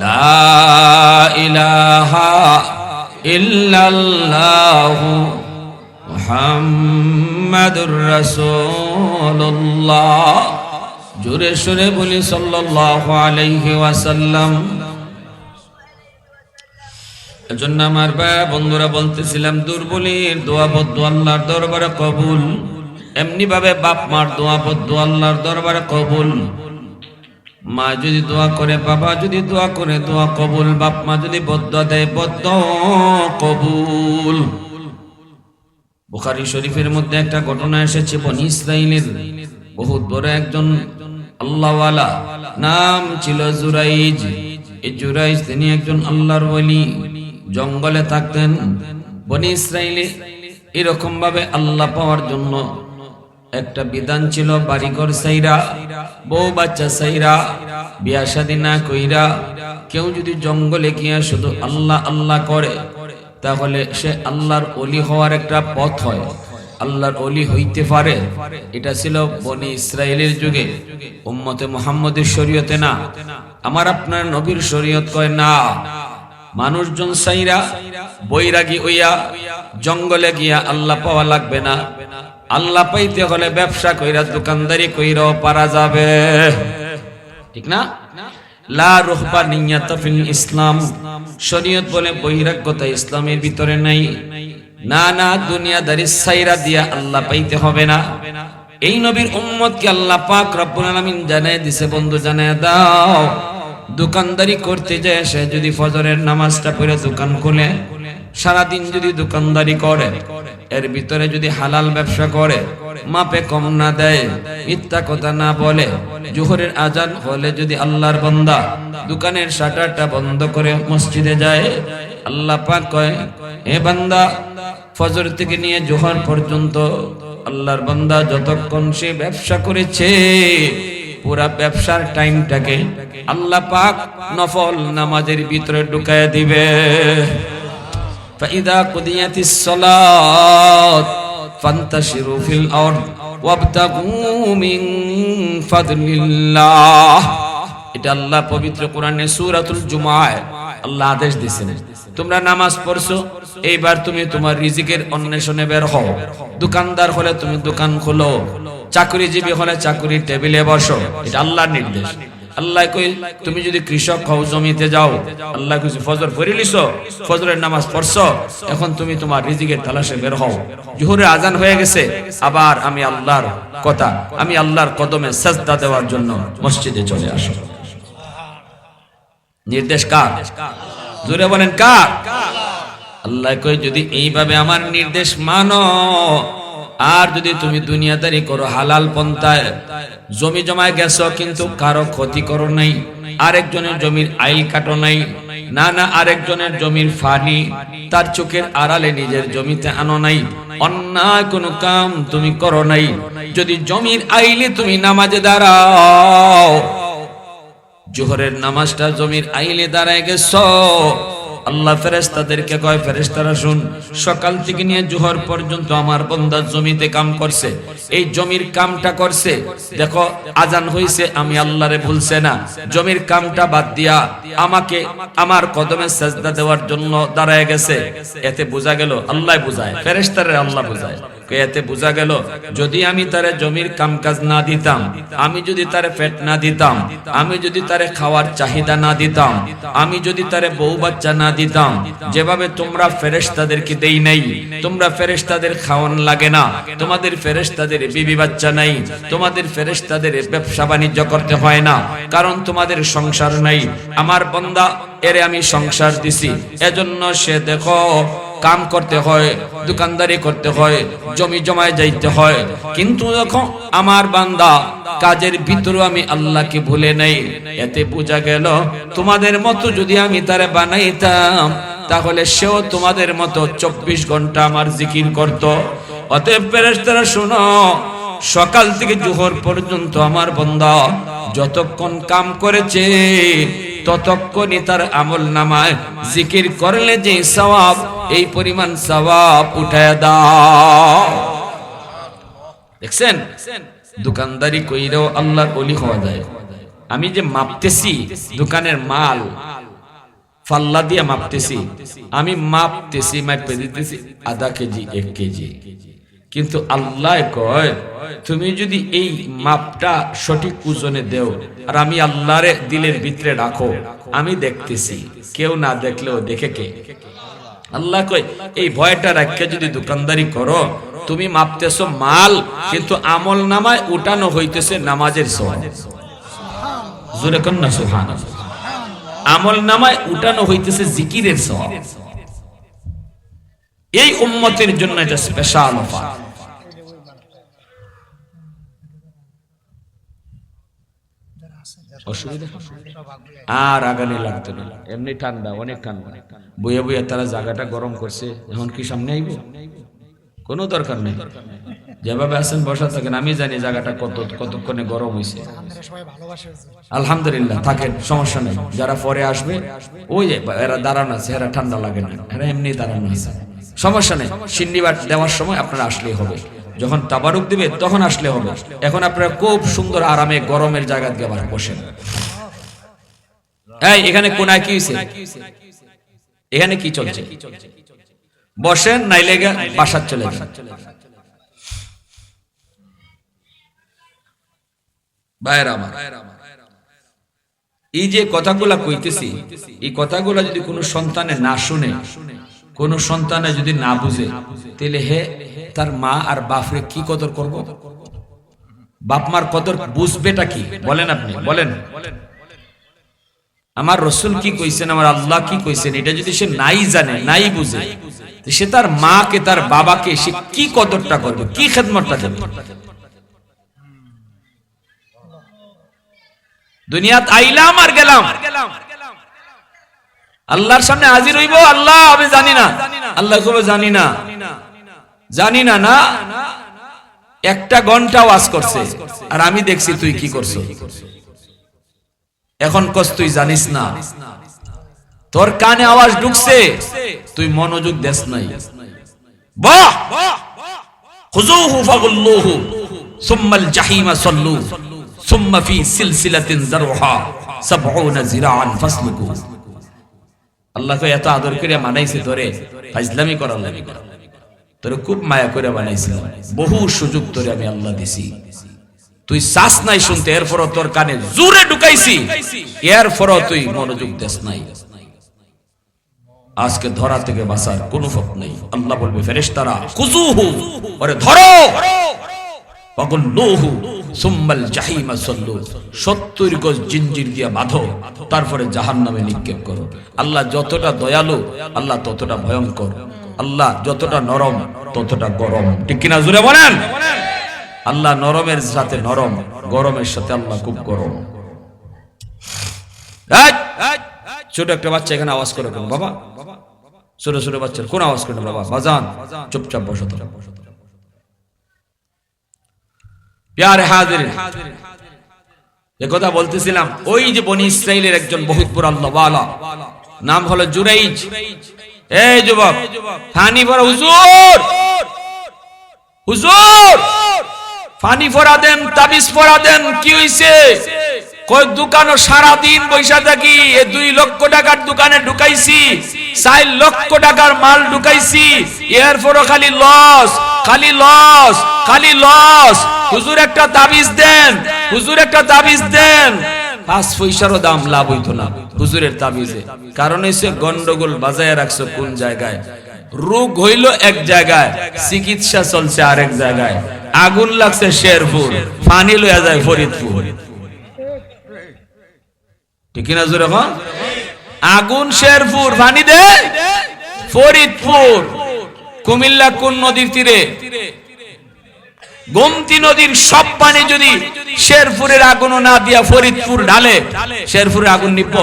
লা ইলাহা ইল্লাল্লাহ মুহাম্মাদুর রাসূলুল্লাহ। জোরে সুরে বলি সাল্লাল্লাহু আলাইহি ওয়াসাল্লাম। এজন্য আমার ভাই বন্ধুরা বলতেছিলাম, দুর্বলীর দোয়া বদ্ধ আল্লাহর দরবারে কবুল। এমনি ভাবে বাপ মার দোয়া বদ্ধ আল্লাহর দরবারে কবুল। মা যদি দোয়া করে, বাবা যদি দোয়া করে, দোয়া কবুল। বাপ মা যদি বদ্ধ দেয়, বদ্ধ কবুল। বুখারী শরীফের মধ্যে একটা ঘটনা এসেছে, বনি ইসরাইলের বহুত বড় একজন আল্লাহওয়ালা, নাম ছিল জুরাইজ। এই জুরাইজ তিনি একজন আল্লাহর ওলি, জঙ্গলে থাকতেন। বনি ইসরাইলে এরকম ভাবে আল্লাহ পাওয়ার জন্য একটা বিধান ছিল, বাড়িঘর সাইরা, বউ বাচ্চা সাইরা, বিয়া শাদী না কইরা কেউ যদি জঙ্গলে গিয়া শুধু আল্লাহ আল্লাহ করে, তাহলে সে আল্লাহর ওলি হওয়ার একটা পথ হয়, আল্লাহর ওলি হইতে পারে। এটা ছিল বনি ইসরাইলের যুগে, উম্মতে মুহাম্মদের শরীয়তে না, আমার আপনার নবীর শরীয়ত কয় না। মানুষজন সাইরা বৈরাগী হইয়া জঙ্গলে গিয়া আল্লাহ পাওয়া লাগবে না। আল্লাহ পাইতে হলে ব্যবসা কইরা, দোকানদারি কইরাও পারা যাবে, ঠিক না? লা রুহবানিয়াত ফিল ইসলাম। শরীয়ত বলে বৈরাগ্যতা ইসলামের ভিতরে নাই। না না, দুনিয়াদারি সাইরা দিয়া আল্লাহ পাইতে হবে না। এই নবীর উম্মতকে আল্লাহ পাক রব্বুল আলামিন জানায় দিছে, বন্ধু জানায় দাও, দোকানদারি করতে যায় সে যদি ফজরের নামাজটা পড়ে দোকান খুলে, সারাদিন যদি দোকানদারি করে, এর ভিতরে যদি হালাল ব্যবসা করে, মাপে কম না দেয়, মিথ্যা কথা না বলে, জোহরের আজান হলে যদি আল্লাহর বান্দা দোকানের শাটারটা বন্ধ করে মসজিদে যায়, আল্লাহ পাক কয়, হে বান্দা, ফজর থেকে নিয়ে জোহর পর্যন্ত আল্লাহর বান্দা যতক্ষণ সে ব্যবসা করেছে, পুরা ব্যবসার টাইমটাকে আল্লাহ পাক নফল নামাজের ভিতরে ঢুকায় দিবে। ফাইদা কুদিয়াতিস সালাত ফান্তাশিরু ফিল আরদ ওয়াবতাগু মিন ফাদলিল্লাহ। এটা আল্লাহ পবিত্র কোরআনে সূরাতুল জুমায় আল্লাহ আদেশ দিয়েছেন, তোমরা নামাজ পড়ছো, এইবার তুমি তোমার রিজিকের অন্বেষণে বের হও। দোকানদার হলে তুমি দোকান খোলো, চাকরিজীবী হলে চাকরির টেবিলে বসো, এটা আল্লাহর নির্দেশ। আল্লাহ কই, তুমি যদি কৃষক হও, জমিতে যাও, আল্লাহ কইছে ফজর পড়ে লিছো, ফজরের নামাজ পড়ছো, এখন তুমি তোমার রিজিকের তালাশে বের হও। জোহরের আজান হয়ে গেছে, আবার আমি আল্লাহর কথা, আমি আল্লাহর কদমে সাজদা দেওয়ার জন্য মসজিদে চলে আসো। নির্দেশ কার? জোরে বলেন কার? আল্লাহ কই, যদি এইভাবে আমার নির্দেশ মানো, আর যদি তুমি দুনিয়াদারি করো, হালাল পন্থায় জমি জমায় গেছো কিন্তু কারো ক্ষতি করো নাই, আরেকজনের জমির আইল কাটো নাই, না না, আরেকজনের জমির ফানি তার চোখের আড়ালে নিজের জমিতে আনো নাই, অন্যায় কোনো কাম তুমি করো নাই, যদি জমির আইলে তুমি নামাজে দাঁড়াও, জোহরের নামাজটা জমির আইলে দাঁড়ায় গেছো, আল্লাহ ফেরেশতাদেরকে কয়, ফেরেশতারা শুন, সকাল থেকে নিয়ে জোহর পর্যন্ত আমার বান্দা জমিতে কাম করছে, এই জমির কামটা করছে, দেখো আজান হইছে, আমি আল্লাহরে ভুলছে না, জমির কামটা বাদ দিয়া আমাকে আমার কদমে সাজদা দেওয়ার জন্য দাঁড়ায় গেছে। এতে বোঝা গেল, আল্লাহ বুঝায়, ফেরেশতারে আল্লাহ বুঝায়, এতে বোঝা গেল যদি আমি তারে জমির কামকাজ না দিতাম, আমি যদি তারে পেট না দিতাম, আমি যদি তারে খাওয়ার চাহিদা না দিতাম, আমি যদি তারে বউ বাচ্চা না দিতাম, যেভাবে তোমরা ফেরেশতাদেরকে দেই নাই, তোমরা ফেরেশতাদের খাওয়ান লাগে না, তোমাদের ফেরেশতাদের বিবি বাচ্চা নাই, তোমাদের ফেরেশতাদের ব্যবসা বাণিজ্য করতে হয় না, কারণ তোমাদের সংসার নাই, আমার বান্দা এরে আমি সংসার দিছি, এজন্য সে দেখো কাম করতে হয়, দোকানদারি করতে হয়, জমি জমায় যাইতে হয়, কিন্তু যখন আমার বান্দা কাজের ভিতরে আমি আল্লাহকে ভুলে নাই, এতে বোঝা গেল তোমাদের মতো যদি আমি তারে বানাইতাম তাহলে সেও তোমাদের মতো 24 ঘন্টা আমার জিকির করত। অতএব ফেরেশতারা শোনো, সকাল থেকে জোহর পর্যন্ত আমার বান্দা যতক্ষণ কাম করেছে ততক্ষণই তার আমল নামায় জিকির করলে যে সওয়াব, এই পরিমাণ সওয়াব উঠায় দাও। দেখছেন, দোকানদারি কইরেও আল্লাহর ওলি হওয়া যায়। আমি যে মাপতেছি দোকানের মাল, ফাল্লা দিয়ে মাপতেছি, আমি মাপতেছি, মাপে দিতেছি আধা কেজি 1 কেজি, কিন্তু আল্লাহ কয় তুমি যদি এই মাপটা সঠিক ওজনে দেও আর আমি আল্লাহর দিলের ভিতরে রাখো, আমি দেখতেছি, কেউ না দেখলেও দেখে কে? আল্লাহ কয় এই ভয়টা রাখকে যদি দোকানদারি করো, তুমি মাপতেছো মাল, কিন্তু আমল নামায় উঠানো হইতেছে নামাজের সওয়াব। জোরে কোন না সুবহানাল্লাহ। আমল নামায় উঠানো হইতেছে জিকিরের সওয়াব। এই উম্মতের জন্য এটা স্পেশাল অফার। অসুবিধা আর আগানি লাগতো না, এমনি ঠান্ডা, অনেক ঠান্ডা, বইয়া বইয়া তারা জায়গাটা গরম করছে, এখন কি সামনে আইব? কোনো দরকার নেই, যেভাবে আছেন বসা থাকেন, আমি জানি জায়গাটা কতক্ষণে গরম হয়েছে। আলহামদুলিল্লাহ, থাকেন, সমস্যা নেই। যারা পরে আসবে ওই এরা দাঁড়ানো আছে, এরা ঠান্ডা লাগে না, এরা এমনি দাঁড়ানো আছে, সমস্যা নেই। সিন্নিবার দেওয়ার সময় আপনারা আসলেই হবে, যখন তাবারুক দিবে তখন আসলে হবে। এখন আপনারা খুব সুন্দর আরামে গরমের জায়গা দিয়ে আবার বসেন। এই এখানে কোনায় কি হইছে? এখানে কি চলছে? বসেন, নাইলে বাসার চলে যান। ভাইরা আমার, এই যে কথাগুলা কইতেছি, এই কথাগুলা যদি কোনো সন্তানে না শুনে, কোন সন্তানে যদি না বুঝে, তাহলে হে তার মা আর বাপরে কি কদর করব? বাপ মার কদর বুঝবেটা কি? বলেন, আপনি বলেন। আমার রসুল কি কইছেন, আমার আল্লাহ কি কইছেন, এটা যদি সে নাই জানে, নাই বুঝে, সে তার মাকে, তার বাবাকে সে কি কদরটা করবে, কি খেদমতটা দেবে? দুনিয়াত আইলাম আর গেলাম, আল্লাহর সামনে হাজির হইব, আল্লাহ আমি জানি না, আল্লাহ কবে জানি না, জানি না, না একটা ঘন্টা ওয়াজ করছে আর আমি দেখছি তুই কি করছো। এখন কস তুই জানিস না, তোর কানে আওয়াজ ঢুকছে, তুই মনোযোগ দেস নাই। বাহ, খুযুহু ফাগুল্লুহু সুম্মাল জাহিমা সাল্লু সুম্মা ফি সিলসিলাতিন যারহা 70 জিরাআন ফাসলুকু। আল্লাহ কয় এত আদর করে মানাইছে তোরে, ফাজলামি করার লাগি, তোরে খুব মায়া করে বানাইছিলাম, বহু সুযোগ তোরে আমি আল্লাহ দিছি, তুই চাস নাই শুনতে, এরপরও তোর কানে জোরে ঢুকাইছি, এরপরও তুই মনোযোগ দেস নাই। আজকে ধরা থেকে বাঁচার কোনো পথ নেই। আল্লাহ বলবে ফেরেশতারা, খুযুহু, ওরে ধরো, ফাগুল্লুহু সুম্মাল জাহিমা সাল্লু, 70 গজ জিঞ্জির দিয়ে বাঁধো, তারপরে জাহান্নামে নিক্ষেপ করো। আল্লাহ যতটা দয়ালু, আল্লাহ ততটা ভয়ঙ্কর, আল্লাহ যতটা নরম ততটা গরম। ঠিক কিনা জোরে বলেন? আল্লাহ নরমের সাথে নরম, গরমের সাথে আল্লাহ খুব গরম। ছোট একটা বাচ্চা এখানে আওয়াজ করে কেন বাবা? ছোট ছোট বাচ্চার কোন আওয়াজ করে বাবা? বাজান, চুপচাপ বসো। প্যারে হাজিরিন, একথা বলতেছিলাম, ওই যে বনি ইসরাইলের একজন বহুত বড় আল্লাহওয়ালা, নাম হলো জুরাইজ। এই যুবক, পানি ভরা, হুজুর হুজুর পানি ভরা দেন, তাবিজ ভরা দেন। কি হইছে? কই দোকানও সারা দিন বৈশা থাকি, 2 লক্ষ টাকার দোকানে ঢুকাইছি, 4 লক্ষ টাকার মাল ঢুকাইছি, এরপরও খালি লস, খালি লস, খালি লস। হুজুর একটা তাবিজ দেন, হুজুর একটা তাবিজ দেন। 5 পয়সারও দাম লাভ হইতো না হুজুরের তাবিজে। কারণ হইছে গন্ডগোল বাজায় রাখছো কোন জায়গায়, রোগ হইল এক জায়গায়, চিকিৎসা চলছে আরেক জায়গায়। আগুন লাগছে শেরপুর, পানি লইয়া যায় ফরিদপুর। ঠিক না জোরে? আগুন শেরপুর, পানি দে ফরিদপুর কুমিল্লা কোন নদীর তীরে? গোমতী নদীর সব পানি যদি শেরপুরের আগুন না দিয়া ফরিদপুর ঢালে, শেরপুরের আগুন নিব?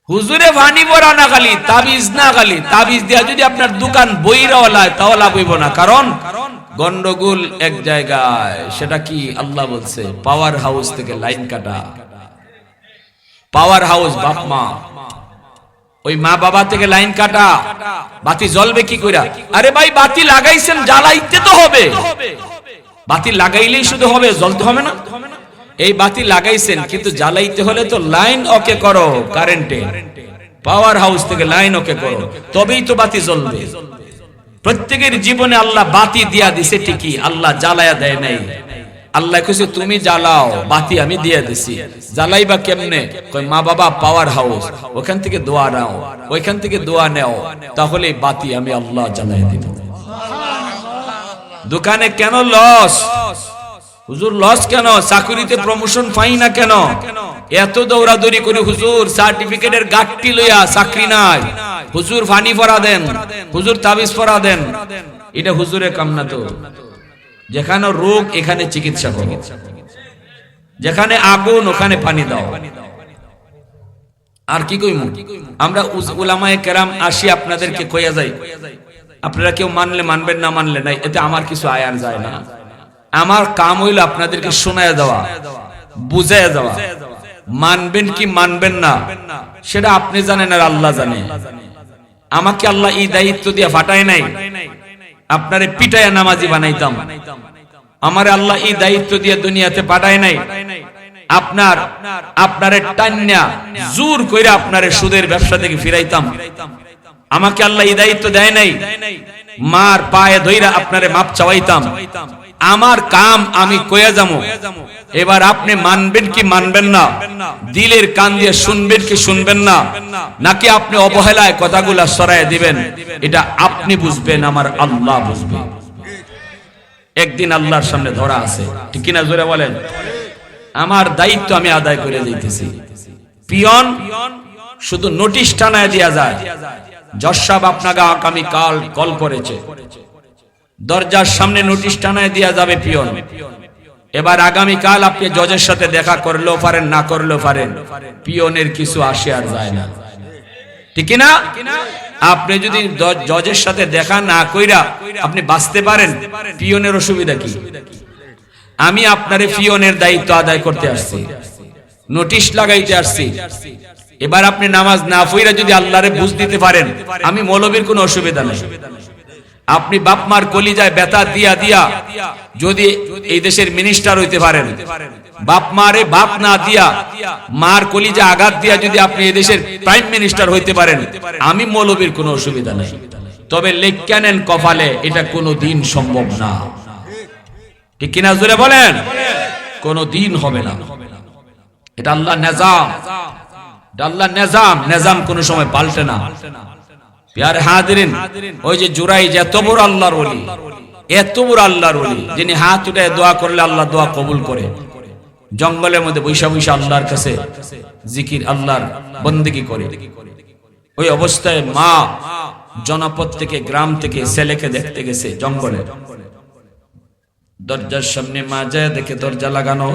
হুজুরে ভানি পড়া না খালি তাবিজ, না খালি তাবিজ দিয়া যদি আপনার দোকান বইরাওয়ালায় তাও লাভ হইব না। কারণ গন্ডগোল এক জায়গায়, সেটা কি আল্লাহ বলছে, পাওয়ার হাউস থেকে লাইন কাটা। পাওয়ার হাউস বাপ মা, ওই মা বাবা থেকে লাইন কাটা। বাতি জ্বলবে কি কইরা? আরে ভাই বাতি লাগাইছেন, জ্বালাইতে তো হবে। বাতি লাগাইলেই শুধু হবে, জ্বলতে হবে না? এই বাতি লাগাইছেন কিন্তু জ্বালাইতে হলে তো লাইন ওকে করো, কারেন্টে পাওয়ার হাউস থেকে লাইন ওকে করো, তবেই তো বাতি জ্বলবে। প্রত্যেকের জীবনে আল্লাহ বাতি দিয়া দিছে ঠিকই, আল্লাহ জ্বালায়া দেয় নাই। আল্লাহ কইছে তুমি জ্বালাও, বাতি আমি দিয়ে দিছি। জ্বালাইবা কেমনে? কই মা বাবা পাওয়ার হাউস, ওখান থেকে দোয়া নাও, ওইখান থেকে দোয়া নাও, তাহলে বাতি আমি আল্লাহ জ্বালায়া দিব। দোকানে কেন লস? হুজুর লস কেন? চাকরিতে প্রমোশন পাই না কেন? এত দৌড়াদৌড়ি করে হুজুর সার্টিফিকেটের গাঁটটি লইয়া চাকরি নাই। হুজুর ফানি পড়া দেন, হুজুর তাবিজ পড়া দেন। এটা হুজুরের কাম না তো। যেখানে রোগ এখানে চিকিৎসা করো, যেখানে আগুন ওখানে পানি দাও। আর কি কইমু? আমরা উলামায়ে কেরাম আসি আপনাদেরকে কইয়া যাই, আপনারা কেউ মানলে মানবেন, না মানলে নাই, এতে আমার কিছু আয়ার যায় না। আমার কাম হইল আপনাদেরকে শোনায় দেওয়া, বুঝাইয়া দেওয়া। মানবেন কি মানবেন না সেটা আপনি জানেন আর আল্লাহ জানে। আমাকে আল্লাহ এই দায়িত্ব দিয়ে ফাটায় নাই আপনারে পিটায়া নামাজি বানাইতাম। আমারে আল্লাহ এই দায়িত্ব দিয়ে দুনিয়াতে পাঠায় নাই আপনারে টান্না জোর কইরা আপনারে সুদের ব্যবসা থেকে ফিরাইতাম। আমাকে আল্লাহ এই দায়িত্ব দেয় নাই মার পায়ে ধইরা আপনারে মাপ চাওয়াইতাম। আমার কাম আমি কইয়া যাবো। এবার আপনি মানবেন কি মানবেন না, দিলের কান দিয়ে শুনবেন কি শুনবেন না, নাকি আপনি অবহেলায় কথাগুলা সরায় দিবেন, এটা আপনি বুঝবেন, আমার আল্লাহ বুঝবে। একদিন আল্লাহর সামনে ধরা আছে, ঠিক কিনা জোরে বলেন? আমার দায়িত্ব আমি আদায় করে দিতেছি। পিয়ন শুধু নোটিশ টানায় দেয়া যায়, জজ সাহেব আপনাকে আগামী কাল কল করেছে, দরজার সামনে নোটিশ টানায় দেয়া যাবে পিয়ন। এবার আগামী কাল আপনি জজের সাথে দেখা করলেও পারেন, না করলেও পারেন, পিয়নের কিছু আসে আর যায় না, ঠিক না? আপনি যদি জজের সাথে দেখা না কইরা আপনি বাঁচতে পারেন, পিয়নের অসুবিধা কি? আমি আপনারে পিয়নের দায়িত্ব আদায় করতে আসছি, নোটিশ লাগাইতে আসছি। এবার আপনি নামাজ না পড়া যদি আল্লাহরে বুঝ দিতে পারেন, আমি মৌলবীর কোনো অসুবিধা নেই। আপনি বাপ মার কলিজায় ব্যথা দিয়া দিয়া যদি এই দেশের মিনিস্টার হইতে পারেন, বাপ মারে বাপ না দিয়া মার কলিজা আঘাত দিয়া যদি আপনি এই দেশের প্রাইম মিনিস্টার হইতে পারেন, আমি মৌলবীর কোনো অসুবিধা নেই। তবে লেখা নেন কপালে, এটা কোনো দিন সম্ভব না, ঠিক কিনা জোরে বলেন? কোনো দিন হবে না। এটা আল্লাহ নিজাম, আল্লাহ নিজাম, নিজাম কোনো সময় পাল্টে না। প্যারে হাজিরিন, ওই যে জুরাইজ এত বড় আল্লাহর ওলি, এত বড় আল্লাহর ওলি, যিনি হাত উঠায় দোয়া করলে আল্লাহ দোয়া কবুল করে। জঙ্গলের মধ্যে বৈশা বৈশা আল্লাহর কাছে জিকির, আল্লাহর বন্দেগী করে। ওই অবস্থায় মা জনপদ থেকে, গ্রাম থেকে ছেলেকে দেখতে গেছে জঙ্গলে। দরজার সামনে মা যায় দেখে দরজা লাগানো।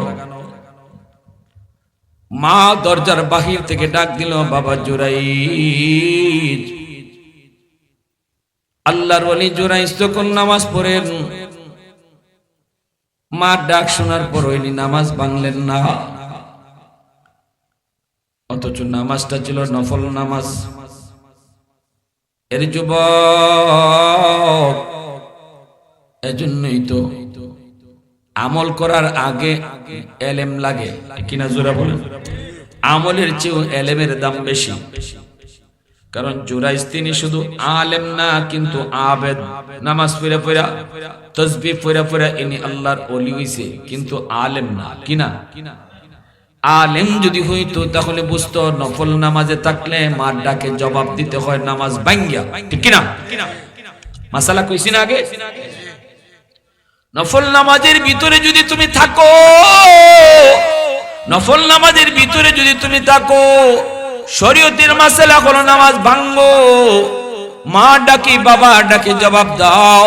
মা দরজার বাহির থেকে ডাক দিল, বাবা জুরাইজ। আল্লাহর ওলি জুরাইজ তখন নামাজ পড়েন। মা ডাক শোনার পর ওইনি নামাজ ভাঙলেন না, অথচ নামাজটা ছিল নফল নামাজ। এর যুবক, এজন্যই তো আমল করার আগে এলেম লাগে, কিনা জোরা বলেন? আমলের চেয়েও এলেমের দাম বেশি। কারণ জুরাইজ তিনি শুধু আলেম না, কিন্তু আবেদ। নামাজ পড়া পড়া, তাসবিহ পড়া পড়া ইনি আল্লাহর ওলি হইছে, কিন্তু আলেম না, কিনা? আলেম যদি হইতো তাহলে বুঝতো নফল নামাজে থাকলে মার ডাকে জবাব দিতে হয় নামাজ ভাঙ্গিয়া, ঠিক কিনা? মাসালা কইছি না আগে? নফল নামাজের ভিতরে যদি তুমি থাকো, নফল নামাজের ভিতরে যদি তুমি থাকো, শরীয়তের মাসালা হলো নামাজ ভাঙ্গো, মা ডাকি বাবা ডাকি জবাব দাও।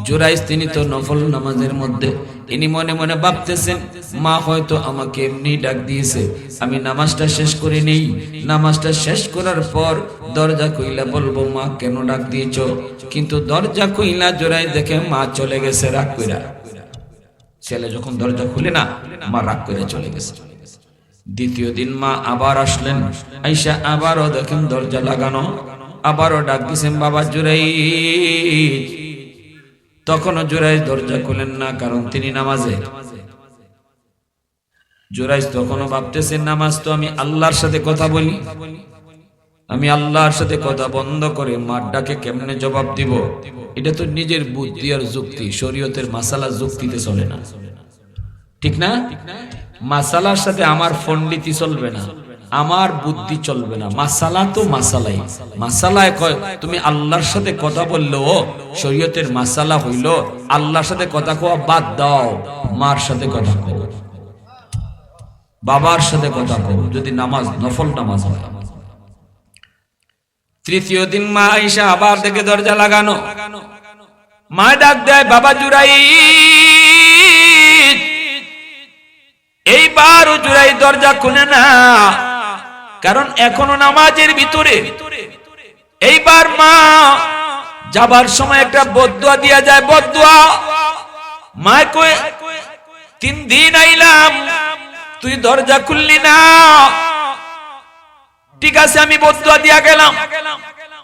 জুরাইজ তিনি তো নফল নামাজের মধ্যে, ইনি মনে মনে ভাবতেছেন মা হয়তো আমাকে এমনি ডাক দিয়েছে, আমি নামাজটা শেষ করে নেই, নামাজটা শেষ করার পর দরজা খুইলা বলবো মা কেন ডাক দিয়েছ। কিন্তু দরজা খুইলা জুরাইজ দেখে মা চলে গেছে রাগ কইরা। ছেলে যখন দরজা খুলে না, মা রাগ করে চলে গেছে। দ্বিতীয় দিন মা আবার আসলেন, আইসা আবারও দেখেন দরজা লাগানো, আবারও ডাক দিয়েছেন বাবা জুরাইজ। তখনও জুরাইজ দরজা খুলেন না, কারণ তিনি নামাজে। জুরাইজ তখনও ভাবতেছেন নামাজ তো আমি আল্লাহর সাথে কথা বলি, আমি আল্লাহর সাথে কথা বন্ধ করে মার ডাকে কেমনে জবাব দিব। এটা তো নিজের বুদ্ধি আর যুক্তি, শরীয়তের মাসালা যুক্তিতে চলে না, ঠিক না? মাসালার সাথে আমার পণ্ডিতি চলবে না, আমার বুদ্ধি চলবে না। মাসালা তো মাসালাই, মাসালায় কয় তুমি আল্লাহর সাথে কথা বললো, শরীয়তের মাসালা হইল আল্লাহর সাথে কথা কোয়া বাদ দাও, মার সাথে কথা কও, বাবার সাথে কথা কও, যদি নামাজ নফল নামাজ হয়। তৃতীয় দিন মা আয়েশা আবার দেখে দরজা লাগানো, মা ডাক দেয় বাবা জুরাইজ। এইবার জুরাইজ দরজা খুলে না, কারণ এখনো নামাজের ভিতরে। এইবার মা যাবার সময় একটা বদদুয়া দিয়া যায়, বদদুয়া। মা কয় 3 দিন আইলাম তুই দরজা খুললি না, ঠিক আছে আমি বদদুয়া দিয়া গেলাম,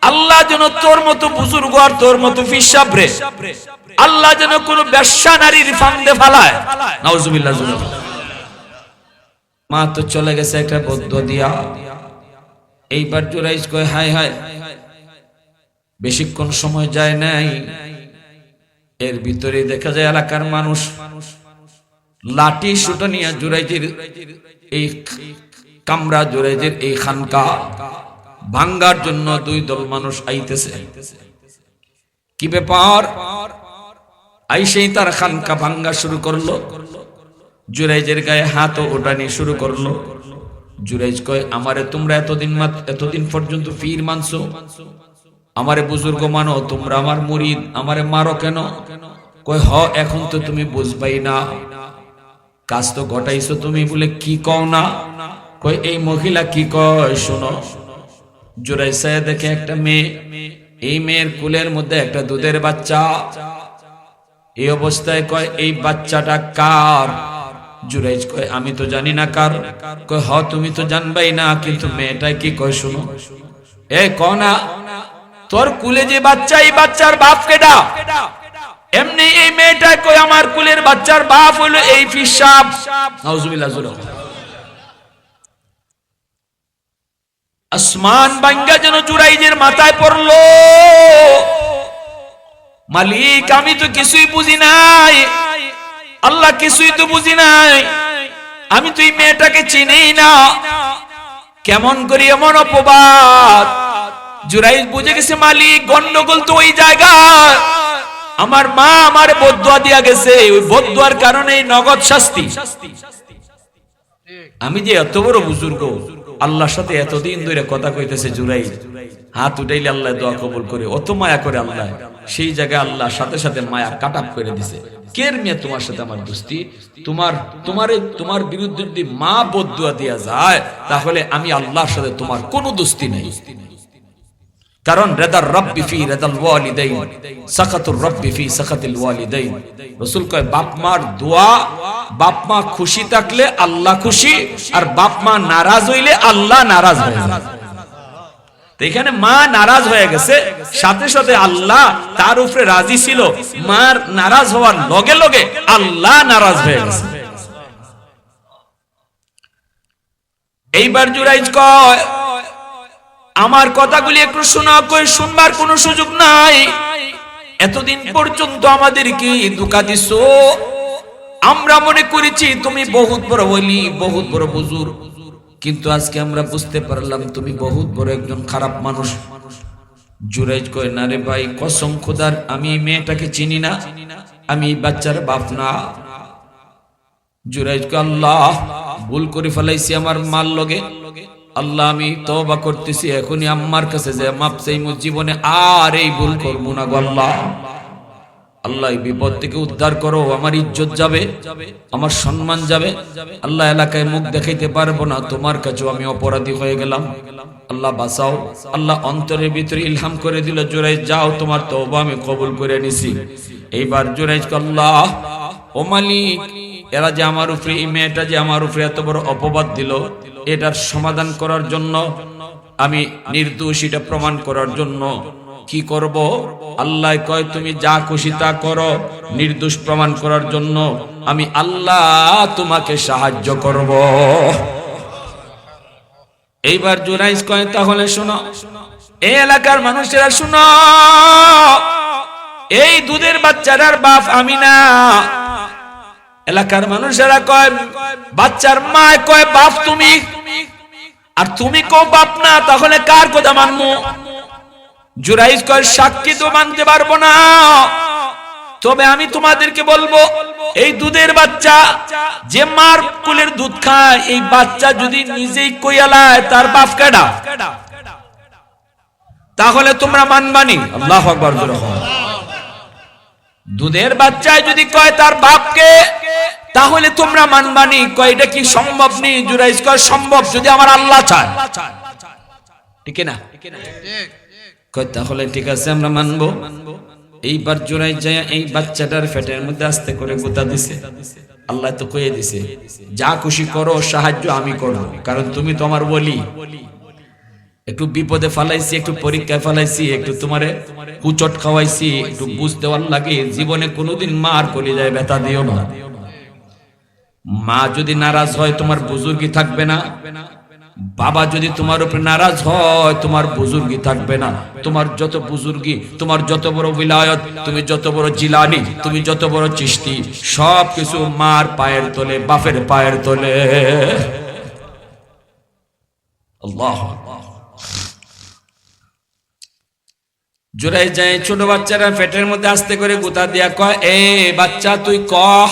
আল্লাহ যেন তোর মতো বুজুর্গ আর তোর মতো ফিসাবরে আল্লাহ যেন কোন বেশ্যা নারীর ফান্দে ফালায়। নাউজুবিল্লাহ। মা তো চলে গেছে একটা বদদুয়া দিয়া। এইবার জুরাইজ কয় হায় হায়, বেশিক্ষণ সময় যায় নাই, এর ভিতরে দেখা যায় এলাকার মানুষ লাঠি সুটা নিয়ে জুরাইজের এই কামরা, জুরাইজের এই খানকা ভাঙ্গার জন্য 2 দল মানুষ আইতেছে। কি ব্যাপার? আইসেই তার খানকা ভাঙ্গা শুরু করলো, জুরাইজের গায়ে হাত ওঠানি শুরু করলো। জুরাইজ কয় আমারে তোমরা এতদিন পর্যন্ত পীর মানছো, আমারে বুজুর্গ মানো, তোমরা আমার মুরিদ, আমারে মারো কেন? কয় হ এখন তো তুমি বুঝবাই না, কাজ তো ঘটাইছো তুমি, বলে কি কও না? কয় এই মহিলা কি কয় শোনো। জুরাইজ সাহেব দেখে একটা মেয়ে, এই মেয়ের কুলের মধ্যে একটা দুধের বাচ্চা। এই অবস্থায় কয় এই বাচ্চাটা কার? জুরাইজ কয় আমি তো জানি না কার। কয় হ তুমি তো জানবাই না, কিন্তু মেয়েটা কি কয় শোনো। এ কনা তোর কুলে যে বাচ্চা, এই বাচ্চার বাপ কেডা? এমনি এই মেয়েটা কয় আমার কুলের বাচ্চার বাপ হলো এই ফিসাব। নাউজুবিল্লাহ। আসমান ভাঙ্গা যেন জুরাইজের মাথায় পড়লো। মালিক আমি তো কিছুই বুঝি নাই, আল্লাহ কিছুই তো বুঝি নাই, আমি তো এই মেয়েটাকে চিনি না, কেমন করি এমন অপবাদ। জুরাইজ বুঝে গেছে মালিক গন্ডগোল তো ওই জায়গায়, আমার মা আমার বদদুয়া দিয়া গেছে, ওই বদদুয়ার কারণে নগদ শাস্তি। আমি যে এত বড় বুজুর্গ, আল্লাহর সাথে এতদিন ধরে কথা কইতেছে জুরাইজ, হাত উঠাইলে আল্লাহ দোয়া কবুল করে, অত মায়া করে আল্লাহ। সেই জায়গায় আল্লাহ সাথে সাথে মায়া কাটাপ করে দিছে। কের মিয়া তোমার সাথে আমার দোস্তি? তোমার বিরুদ্ধে যদি মা বদদুয়া দিয়া যায়, তাহলে আমি আল্লাহর সাথে তোমার কোনো দোস্তি নেই। কারণ রেদার রব্বি ফি রেদাল ওয়ালিদাইন, সাকাতুর রব্বি ফি সাকাতিল ওয়ালিদাইন। রাসূল কয় বাপ মার দোয়া, বাপ মা খুশি থাকলে আল্লাহ খুশি, আর বাপ মা নারাজ হইলে আল্লাহ নারাজ হয়ে যায়। তো এখানে মা নারাজ হয়ে গেছে, সাথে সাথে আল্লাহ তার উপরে রাজি ছিল, মার নারাজ হওয়ার লগে লগে আল্লাহ নারাজ হয়ে গেছে। এইবার জুরাইজ কয় আমার কথাগুলি একটু শোনা, কই শুনবার কোনো সুযোগ নাই। এতদিন পর্যন্ত আমাদেরকে ধোঁকা দিছো, আমরা মনে করেছি তুমি বহুত বড় ওলি, বহুত বড় বুজুর্গ, কিন্তু আজকে আমরা বুঝতে পারলাম তুমি বহুত বড় একজন খারাপ মানুষ। জুরাইজ কয় না রে ভাই, কসম খোদার আমি এই মেয়েটাকে চিনি না, আমি এই বাচ্চার বাপ না। জুরাইজ কয় আল্লাহ ভুল করে ফেলাইছি আমার মাল লগে, আল্লাহ আমি তওবা করতেছি, এখনই আম্মার কাছে যে মাপ চাইমু, জীবনে আর এই ভুল করব না গো আল্লাহ। আল্লাহ এই বিপদ থেকে উদ্ধার করো, আমার ইজ্জত যাবে, আমার সম্মান যাবে, আল্লাহ এলাকায় মুখ দেখাইতে পারবো না, তোমার কাছেও আমি অপরাধী হয়ে গেলাম, আল্লাহ বাঁচাও। আল্লাহ অন্তরের ভিতরে ইলহাম করে দিল, জুরাইজ যাও, তোমার তওবা আমি কবুল করে নিছি। এইবার জুরাইজ আল্লাহ ও মালিক, এরা যে আমার উপরে, এই মেয়েটা যে আমার উপরে এত বড় অপবাদ দিল, এটার সমাধান করার জন্য, আমি নির্দোষ এটা প্রমাণ করার জন্য কি করব? আল্লাহ কয় তুমি যা খুশি তা করো, নির্দোষ প্রমাণ করার জন্য আমি আল্লাহ তোমাকে সাহায্য করব। এইবার জুরাইজ কয় তাহলে শোনো, এই এলাকার মানুষেরা শোনো, এই দুধের বাচ্চাটার বাপ আমি না। এলাকার মানুষেরা কয়, বাচ্চার মা কয় বাপ তুমি, আর তুমি কও বাপ না, তাহলে কার কথা মানবো? জুরাইজ কয় সাক্ষী তো মানতে পারবো না, তবে আমি তোমাদেরকে বলবো, এই দুধের বাচ্চা যে মার কুলের দুধ খায়, এই বাচ্চা যদি নিজেই কইয়ালায় তার বাপ কেডা, তাহলে তোমরা মানবানি? আল্লাহু আকবার। দুধের বাচ্চায় যদি কয় তার বাপকে, তাহলে তোমরা মানবানি? কয় এটা কি সম্ভব নেই? জুরাইজ কয় সম্ভব, যদি আমার আল্লাহ চায়। ঠিক না? কয় তাহলে ঠিক আছে, আমরা মানবো। এইবার জুরাইজ যায় এই বাচ্চাটার পেটের মধ্যে আস্তে করে গোতা দিছে। আল্লাহ তো কয়ে দিছে, যা খুশি করো, সাহায্য আমি করব, কারণ তুমি তো আমার ওলি। একটু বিপদে ফালাইছি, একটু পরীক্ষায় ফালাইছি, একটু তোমারে কুচট খাওয়াইছি, একটু বুঝ দেওয়ার লাগে। জীবনে কোনোদিন মার করে যায় ব্যথা দিও না। মা যদি নারাজ হয়, তোমার বুজুর্গি থাকবে না। বাবা যদি তোমার উপরে নারাজ হয়, তোমার বুজুর্গি থাকবে না। তোমার যত বুজুর্গি, তোমার যত বড় উলায়াত, তুমি যত বড় জিলানি, তুমি যত বড় চিশতি, সব কিছু মার পায়ের তলে, বাপের পায়ের তলে। আল্লাহ। জোরাই যায় ছোট বাচ্চারা পেটের মধ্যে আস্তে করে গুতা দিয়া কয়, এ বাচ্চা তুই কহ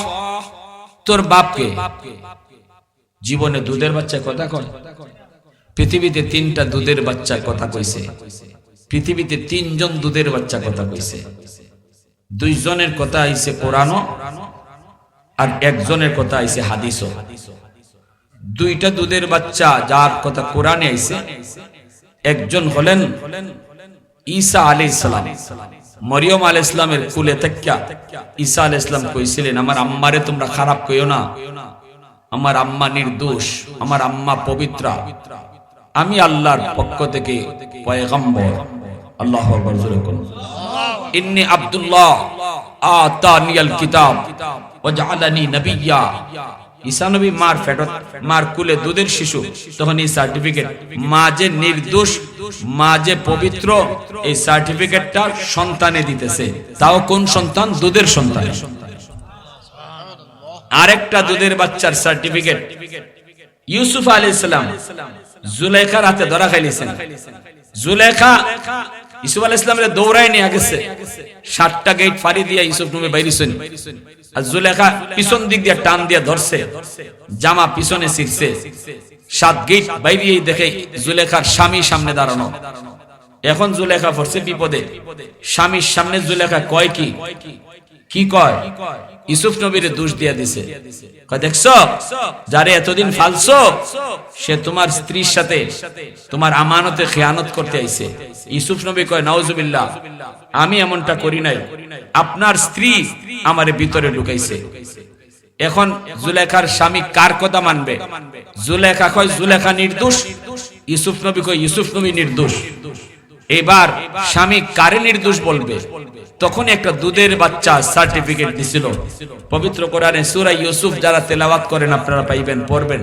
তোর বাপকে। জীবনে দুধের বাচ্চা কথা কয়? পৃথিবীতে 3টা দুধের বাচ্চা কথা কইছে। পৃথিবীতে 3 জন দুধের বাচ্চা কথা কইছে। 2 জনের কথা আইছে কোরআনও, আর 1 জনের কথা আইছে হাদিসও। 2টা দুধের বাচ্চা যার কথা কোরআনে আইছে, একজন হলেন ঈসা আলাইহিস সালাম। মরিয়ম আলাইহিস সালামের কুলে থেকে ঈসা আলাইহিস সালাম কইছিলেন, আমার আম্মারে তোমরা খারাপ কইও না, আমার আম্মা নির্দোষ, আমার আম্মা পবিত্রা, আমি আল্লাহর পক্ষ থেকে পয়গম্বর। আল্লাহু আকবার। জোরে বলুন, ইন্নী আব্দুল্লাহ আতানিয়াল কিতাব ওয়া জাআলানি নাবিয়্যা। ঈসা নবী মার কুলে দুধের শিশু, তখন এই সার্টিফিকেট, মা যে নির্দোষ, মা যে পবিত্র, এই সার্টিফিকেটটা সন্তানে দিতেছে। তাও কোন সন্তান? দুধের সন্তান। আরেকটা দুধের বাচ্চার সার্টিফিকেট, ইউসুফ আলাইহিস সালাম জুলেখার হাতে ধরা খাইলেছেন। জুলেখা ইউসুফ আলাইহিস সালামের দৌড়ায় নিয়ে গেছে, 7টা গেট ফাড়ি দিয়ে ইউসুফ নবী বাইরেছেন। আর জুলেখা পিছন দিক দিয়ে টান দিয়ে ধরছে, জামা পিছনে ছিঁড়ছে। 7 গেট বাইরেই দেখে জুলেখার স্বামী সামনে দাঁড়ানো। এখন জুলেখা পড়ছে বিপদে। স্বামীর সামনে জুলেখা কয় কি কয়? ইউসুফ নবীর দোষ দিয়া দিছে। কয় দেখছো, যারে এতদিন ফালছো, সে তোমার স্ত্রীর সাথে তোমার আমানতে খেয়ানত করতে আইছে। ইউসুফ নবী কয় নাউজুবিল্লাহ, আমি এমনটা করি নাই, আপনার স্ত্রী আমারে ভিতরে ঢুকাইছে। এখন জুলেখার স্বামী কার কথা মানবে? জুলেখা কয় জুলেখা নির্দোষ, ইউসুফ নবী কয় ইউসুফ নবী নির্দোষ। এবার স্বামী কারে নির্দোষ বলবে? তখন একটা দুধের বাচ্চা সার্টিফিকেট দিছিল। পবিত্র কোরআনে সূরা ইউসুফ যারা তেলাওয়াত করেন আপনারা পাইবেন, পড়বেন।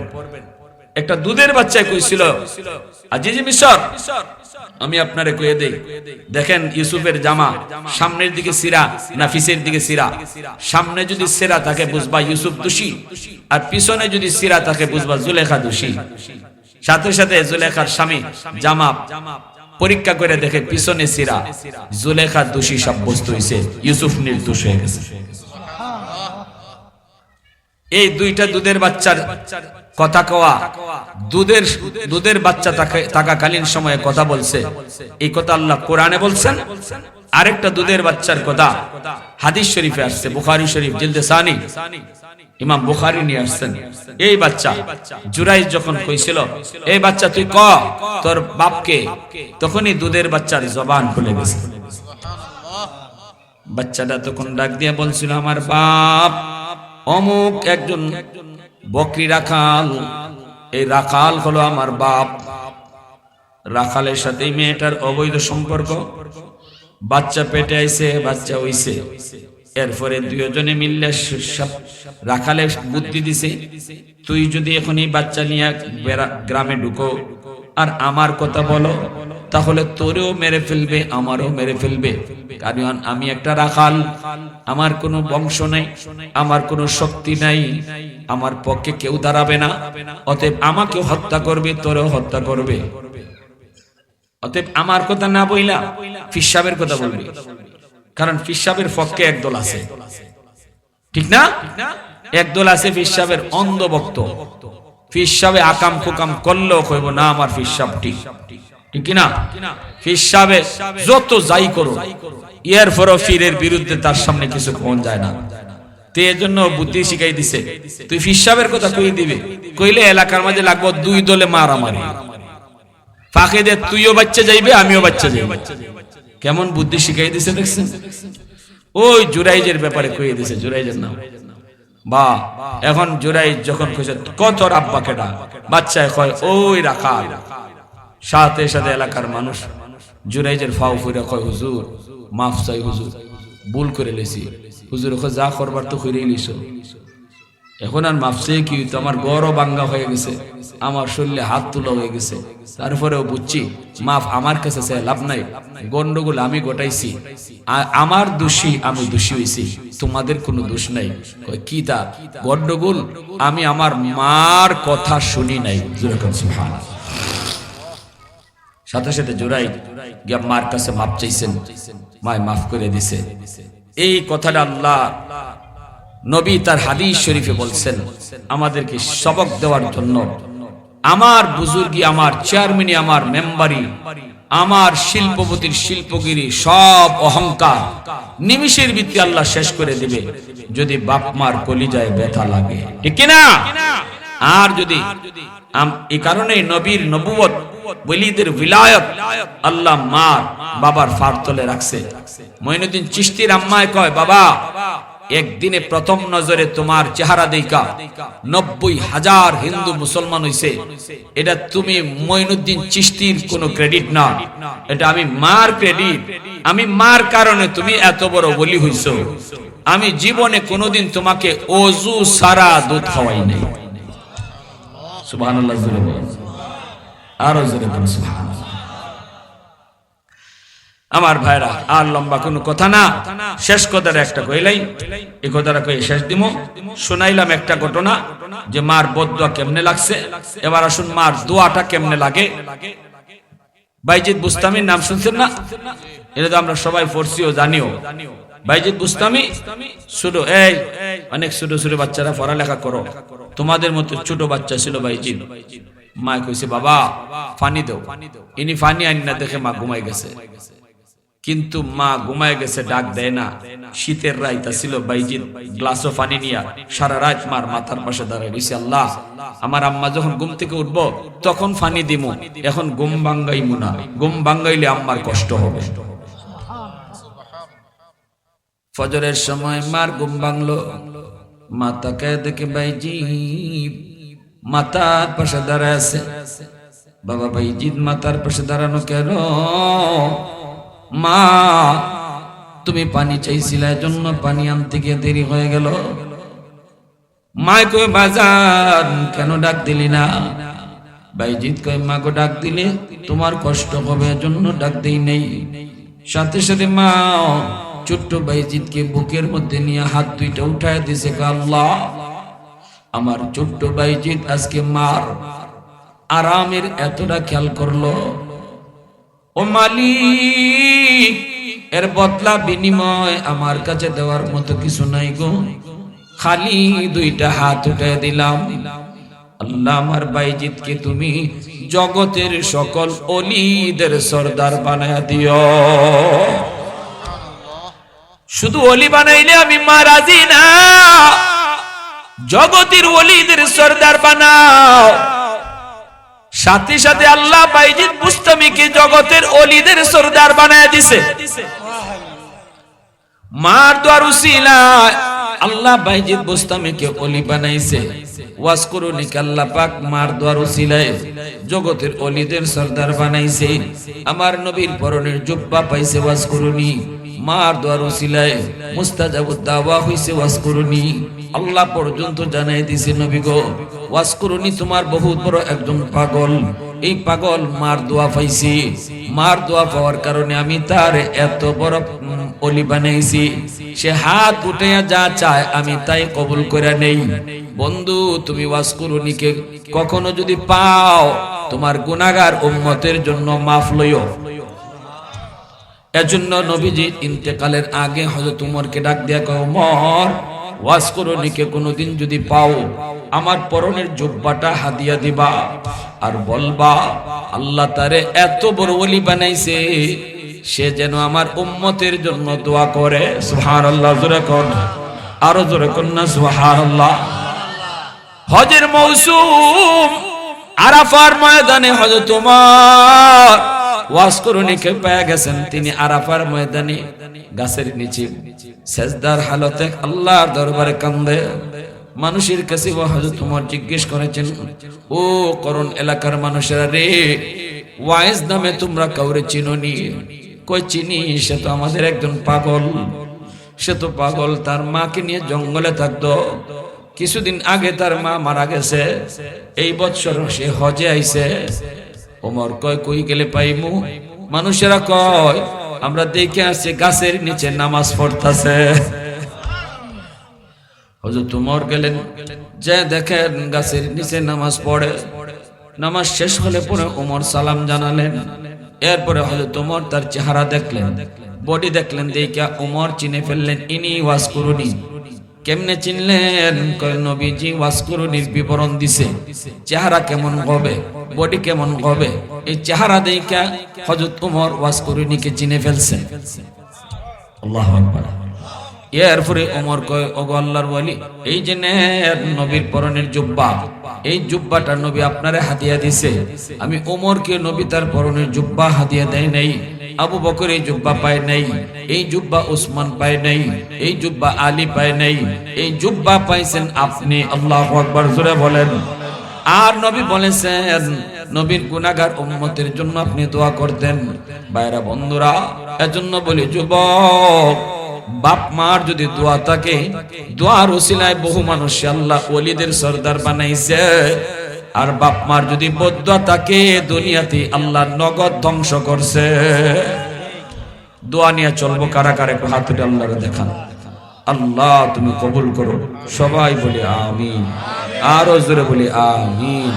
একটা দুধের বাচ্চা কইছিল, আজিজ মিশর, আমি আপনারে কইয়ে দেই, দেখেন ইউসুফের জামা সামনের দিকে সিরা না পিছের দিকে সিরা? সামনে যদি সিরা থাকে বুঝবা ইউসুফ দোষী, আর পিছনে যদি সিরা থাকে বুঝবা জুলেখা দোষী। সাথে সাথে জুলেখার স্বামী জামা পরীক্ষা করে দেখে পিছনে সিরা, জুলেখা দোষী সাব্যস্ত হইছে, ইউসুফ নির্দোষ হয়ে গেছে। এই 2টা দুধের বাচ্চার কথা কওয়া, দুধের বাচ্চা থাকাকালীন সময়ে কথা বলছে, এই কথা আল্লাহ কোরআনে বলছেন। আরেকটা দুধের বাচ্চার কথা হাদিস শরীফে আসছে, বুখারী শরীফ জিলদে সানি, ইমাম বুখারী নিয়ে আসছেন। এই বাচ্চা জুরাইজ যখন কইছিল, এই বাচ্চা তুই ক তোর বাপকে, তখনই দুধের বাচ্চার জবান খুলে গেছে। বাচ্চাটা তখন ডাক দিয়ে বলছিল, আমার বাপ অমুক একজন বকরি রাখাল, এই রাখাল হলো আমার বাপ। রাখালের সাথে মেয়েটার অবৈধ সম্পর্ক, বাচ্চা পেটে আইছে, বাচ্চা হইছে। এরপরে দুইজনে মিললে রাখালে বুদ্ধি দিছে, তুই যদি এখন এই বাচ্চা নিয়ে গ্রামে ঢুকো আর আমার কথা বলো, তাহলে তোরেও মেরে ফেলবে, আমারও মেরে ফেলবে। কারণ আমি একটা রাখাল, আমার কোনো বংশ নাই, আমার কোনো শক্তি নাই, আমার পক্ষে কেউ দাঁড়াবে না। অতএব আমাকেও হত্যা করবে, তোরেও হত্যা করবে। অতএব আমার কথা না বইলা ফির সাহেবের কথা বলবি, কারণ ফির সাহেবের পক্ষে একদল আছে, ঠিক না? একদল আছে ফির সাহেবের অন্ধ ভক্ত। ফির সাহেব আকাম কুকাম করলেও কইব না আমার ফির সাহেব ঠিক, ঠিক না? ফির সাহেব যত যাই করো, এর পরও ফিরের বিরুদ্ধে তার সামনে কিছু কোন যায় না। তো এই জন্য বুদ্ধি শিখাই দিছে, তুই ফির সাহেবের কথা কই দিবে, কইলে এলাকার মাঝে লাগবো দুই দলে মারামারি, ফাঁকে দে তুইও বাচ্চা যাইবে, আমিও বাচ্চা যাইব। কেমন বুদ্ধি শিখাই দিছে দেখছেন? ওই জুরাইজের ব্যাপারে কইয়ে দিছে, জুরাইজের নাম বা এখন জুরাইজ যখন কইছে কত আব্বাকে ডাক, বাচ্চায় কয় ওই রাখাল। সাথে সাথে এলাকার মানুষ জুরাইজের ফাউ ফুইরা কয়, হুজুর মাফ চাই হুজুর, ভুল করে লেছি হুজুর, যা করবার তো কইরেই লিছো, এখন আর মাফ চাই কি, তো আমার গড়ও বাঙ্গা হয়ে গেছে, আমার শরীরে হাত তোলা হয়ে গেছে, তারপরেও বুঝছি মাফ আমার কাছে চাই লাভ নাই, গন্ডগোল আমি গোটাইছি, আমার দোষী, আমি দোষী হইছি, তোমাদের কোনো দোষ নাই। কি তা গন্ডগোল? আমি আমার মার কথা শুনি নাই। সাথে সাথে জোরাই গিয়া মার কাছে মাপ চাইছেন, মায় মাফ করে দিছে। এই কথাটা আল্লাহ নবী তার হাদিস শরীফে বলছেন আমাদেরকে সবক দেওয়ার জন্য। আমার বুজুর্গি, আমার চেয়ারম্যানি, আমার মেম্বারি, আমার শিল্পপতির শিল্পগিরি, সব অহংকার নিমিষের ভিত্তি আল্লাহ শেষ করে দিবে যদি বাপ মার কলিজায় ব্যথা লাগে, ঠিক না? আর যদি এই কারণে নবীর নবুয়ত, ওলিদের ভিলায়ত আল্লাহ মার বাবার ফারতলে রাখছে। মঈনুদ্দিন চিশতির আম্মায় কয়, বাবা একদিনে প্রথম নজরে তোমার চেহারা দেখা 90,000 হিন্দু মুসলমান হইছে, এটা তুমি মঈনুদ্দিন চিশতির কোনো ক্রেডিট না, এটা আমি মার ক্রেডিট। আমি মার কারণে তুমি এত বড় ওলি হইছো। আমি জীবনে কোনোদিন তোমাকে ওযু সারা দুধ খাওয়াই নাই। সুবহানাল্লাহ, জোরে বলেন, আরো জোরে বলেন সুবহানাল্লাহ। আমার ভাইরা, আর লম্বা কোনো কথা না, শেষ কথার একটা কইলাই, এই কথাটা কই শেষ দিমু। শুনাইলাম একটা ঘটনা যে মার বদদুয়া কেমনে লাগছে। এবার আসুন মার দোয়াটা কেমনে লাগে। বাইজিদ বুস্তামির নাম শুনছেন না? এটা তো আমরা সবাই পড়ছিও জানিও। বাইজিদ বুস্তামি ছোট, এই অনেক ছোট ছোট বাচ্চারা পড়ালেখা করো, তোমাদের মতো ছোট বাচ্চা ছিল বাইজিদ। মা কইছে, বাবা পানি দাও। ইনি পানি আনি না দেখে মা ঘুমাই গেছে। কিন্তু মা ঘুমায় গেছে, ডাক দেয় না। শীতের রাইতা ছিল, বাইজিদ গ্লাসও পানি নিয়া সারা রাত মার মাথার পাশে দাঁড়ায় রইছে। আল্লাহ, আমার আম্মা যখন ঘুম থেকে উঠবো তখন পানি দিমু, এখন ঘুম ভাঙ্গাইমু না, ঘুম ভাঙ্গাইলে আম্মার কষ্ট হবে। ফজরের সময় মার ঘুম ভাঙলো, মাতাকে দেখে বাইজিদ মাতার পাশে দাঁড়ায় আছে। বাবা, বাইজিদ মাতার পাশে দাঁড়ানো কেন? মা তুমি পানি চাইছিলে, এজন্য পানি আনতে গিয়ে দেরি হয়ে গেল। মা কই, বাজান কেন ডাক দিলি না? বাইজিদ কই, মা গো ডাক দিলে তোমার কষ্ট হবে, এজন্য ডাক দেই নাই। সাথে সাথে মা ছোট্ট বাইজিদকে বুকের মধ্যে নিয়ে হাত দুইটা উঠায় দিছে। আল্লাহ, আমার ছোট্ট বাইজিদ আজকে মার আরামের এতটা খেয়াল করলো। ও মালিক, এর বদলা বিনিময় আমার কাছে দেওয়ার মতো কিছু নাই গো, খালি দুইটা হাত উঠায় দিলাম। আল্লাহ আমার বাইজিৎকে তুমি জগতের সকল ওলিদের সরদার বানায়া দিও। শুধু ওলি বানাইলে আমি মা রাজি না, জগতের ওলিদের সরদার বানাও। সাথে সাথে আল্লাহ বাইজিৎ বুস্তামিকে জগতের ওলিদের সরদার বানায়া দিছে। মার দোয়ার উসিলায় আল্লাহ বাইজিৎ বুস্তামিকে ওলি বানাইছে। ওয়াজকুরুনি আল্লাহ পাক মার দোয়ার উসিলায় জগতের ওলিদের সরদার বানাইছে। আমার নবীর পরনের জুব্বা পাইছে ওয়াজকুরুনি, মার দোয়ার উসিলায় মুস্তাজাবুদ দাওয়া হইছে ওয়াজকুরুনি। আল্লাহ পর্যন্ত জানাই দিছে নবী গো ওয়াজকুরুনি তোমার বহুত বড় একজন পাগল, এই পাগল মার দোয়া পাইছি, মার দোয়া পাওয়ার কারণে আমি তার এত বড় ওলি বানাইছি। সে হাত উঠাইয়া যা চায় আমি তাই কবুল করে নেই। বন্ধু তুমি ওয়াজকুরুনিকে কখনো যদি পাও তোমার গুনাহগার উম্মতের জন্য মাফ লইও। এজন্য নবীজি ইন্তেকালের আগে হযরত উমরকে ডাক দিয়া কয়, উমর ওয়াজকুরুনিকে কোনোদিন যদি পাও আমার পরনের জুব্বাটা হাদিয়া দিবা আর বলবা আল্লাহ তারে এত বড় ওলি বানাইছে সে যেন আমার উম্মতের জন্য দোয়া করে। সুবহানাল্লাহ, জোরে কোন, আরো জোরে কোন না সুবহানাল্লাহ। হজের মৌসুম, আরাফার ময়দানে হযরত উমর ওয়াজকুরুনিকে পেয়ে গেছেন। তিনি আরাফার ময়দানে গাছের নিচে সেজদার হালতে আল্লাহর দরবারে কান্দে। মানুষের কাছে হযরত উমর জিজ্ঞেস করেছেন, ও করণ এলাকার মানুষেরা রে, ওয়াইজ নামে তোমরা কাউরে চিনোনি? কই চিনি, সে তো আমাদের একজন পাগল, সে তো পাগল, তার মাকে নিয়ে জঙ্গলে থাকতো, কিছুদিন আগে তার মা মারা গেছে, এই বছর সে হজে আইছে। ওমর কয় কই গেলে পাইমু? মানুষেরা কয় আমরা দেখে আসছি গাছের নিচে নামাজ পড়তাছে। হযরত উমর গেলেন, যে দেখেন গাছের নিচে নামাজ পড়ে। নামাজ শেষ হলে পরে ওমর সালাম জানালেন। এরপরে হযরত উমর তার চেহারা দেখলেন, বডি দেখলেন, দেখিয়া উমর চিনে ফেললেন ইনি ওয়াজকুরুনি। কেমনে চিনলেন? কয় নবীজি ওয়াজকুরুনির বিবরণ দিছে, চেহারা কেমন হবে, বডি কেমন হবে, এই চেহারা দেখিয়া হযরত উমর ওয়াজকুরুনিকে চিনে ফেলছেন। আল্লাহু আকবার। এরপরে ওমর কয়, ওগো আল্লাহর ওয়ালি, এই যে নেন নবীর পরনের জুব্বা, এই জুব্বাটা নবী আপনারে হাদিয়া দিছে। আমি ওমরকে নবী তার পরনের জুব্বা হাদিয়া দেয় নাই, আবু বকর এই জুব্বা পায় নাই, এই জুব্বা উসমান পায় নাই, এই জুব্বা আলী পায় নাই, এই জুব্বা পাইছেন আপনি। আল্লাহু আকবার, জোরে বলেন। আর নবী বলেছেন নবীর গুনাহগার উম্মতের জন্য আপনি দোয়া করতেন। ভাইরা বন্ধুরা, এজন্য বলি যুবক, বাপ মার যদি দোয়া থাকে, দোয়ার ওসিলায় বহু মানুষ আল্লাহ ওলিদের সরদার বানাইছে। আর বাপ মার যদি বদদোয়া থাকে, দুনিয়াতে আল্লাহ নগদ ধ্বংস করছে। দোয়া নিয়ে চলবো কারা কারা, একটু হাত তুলে আল্লাহকে দেখান। আল্লাহ তুমি কবুল করো। সবাই বলি আমিন, আরো জোরে বলি আমিন।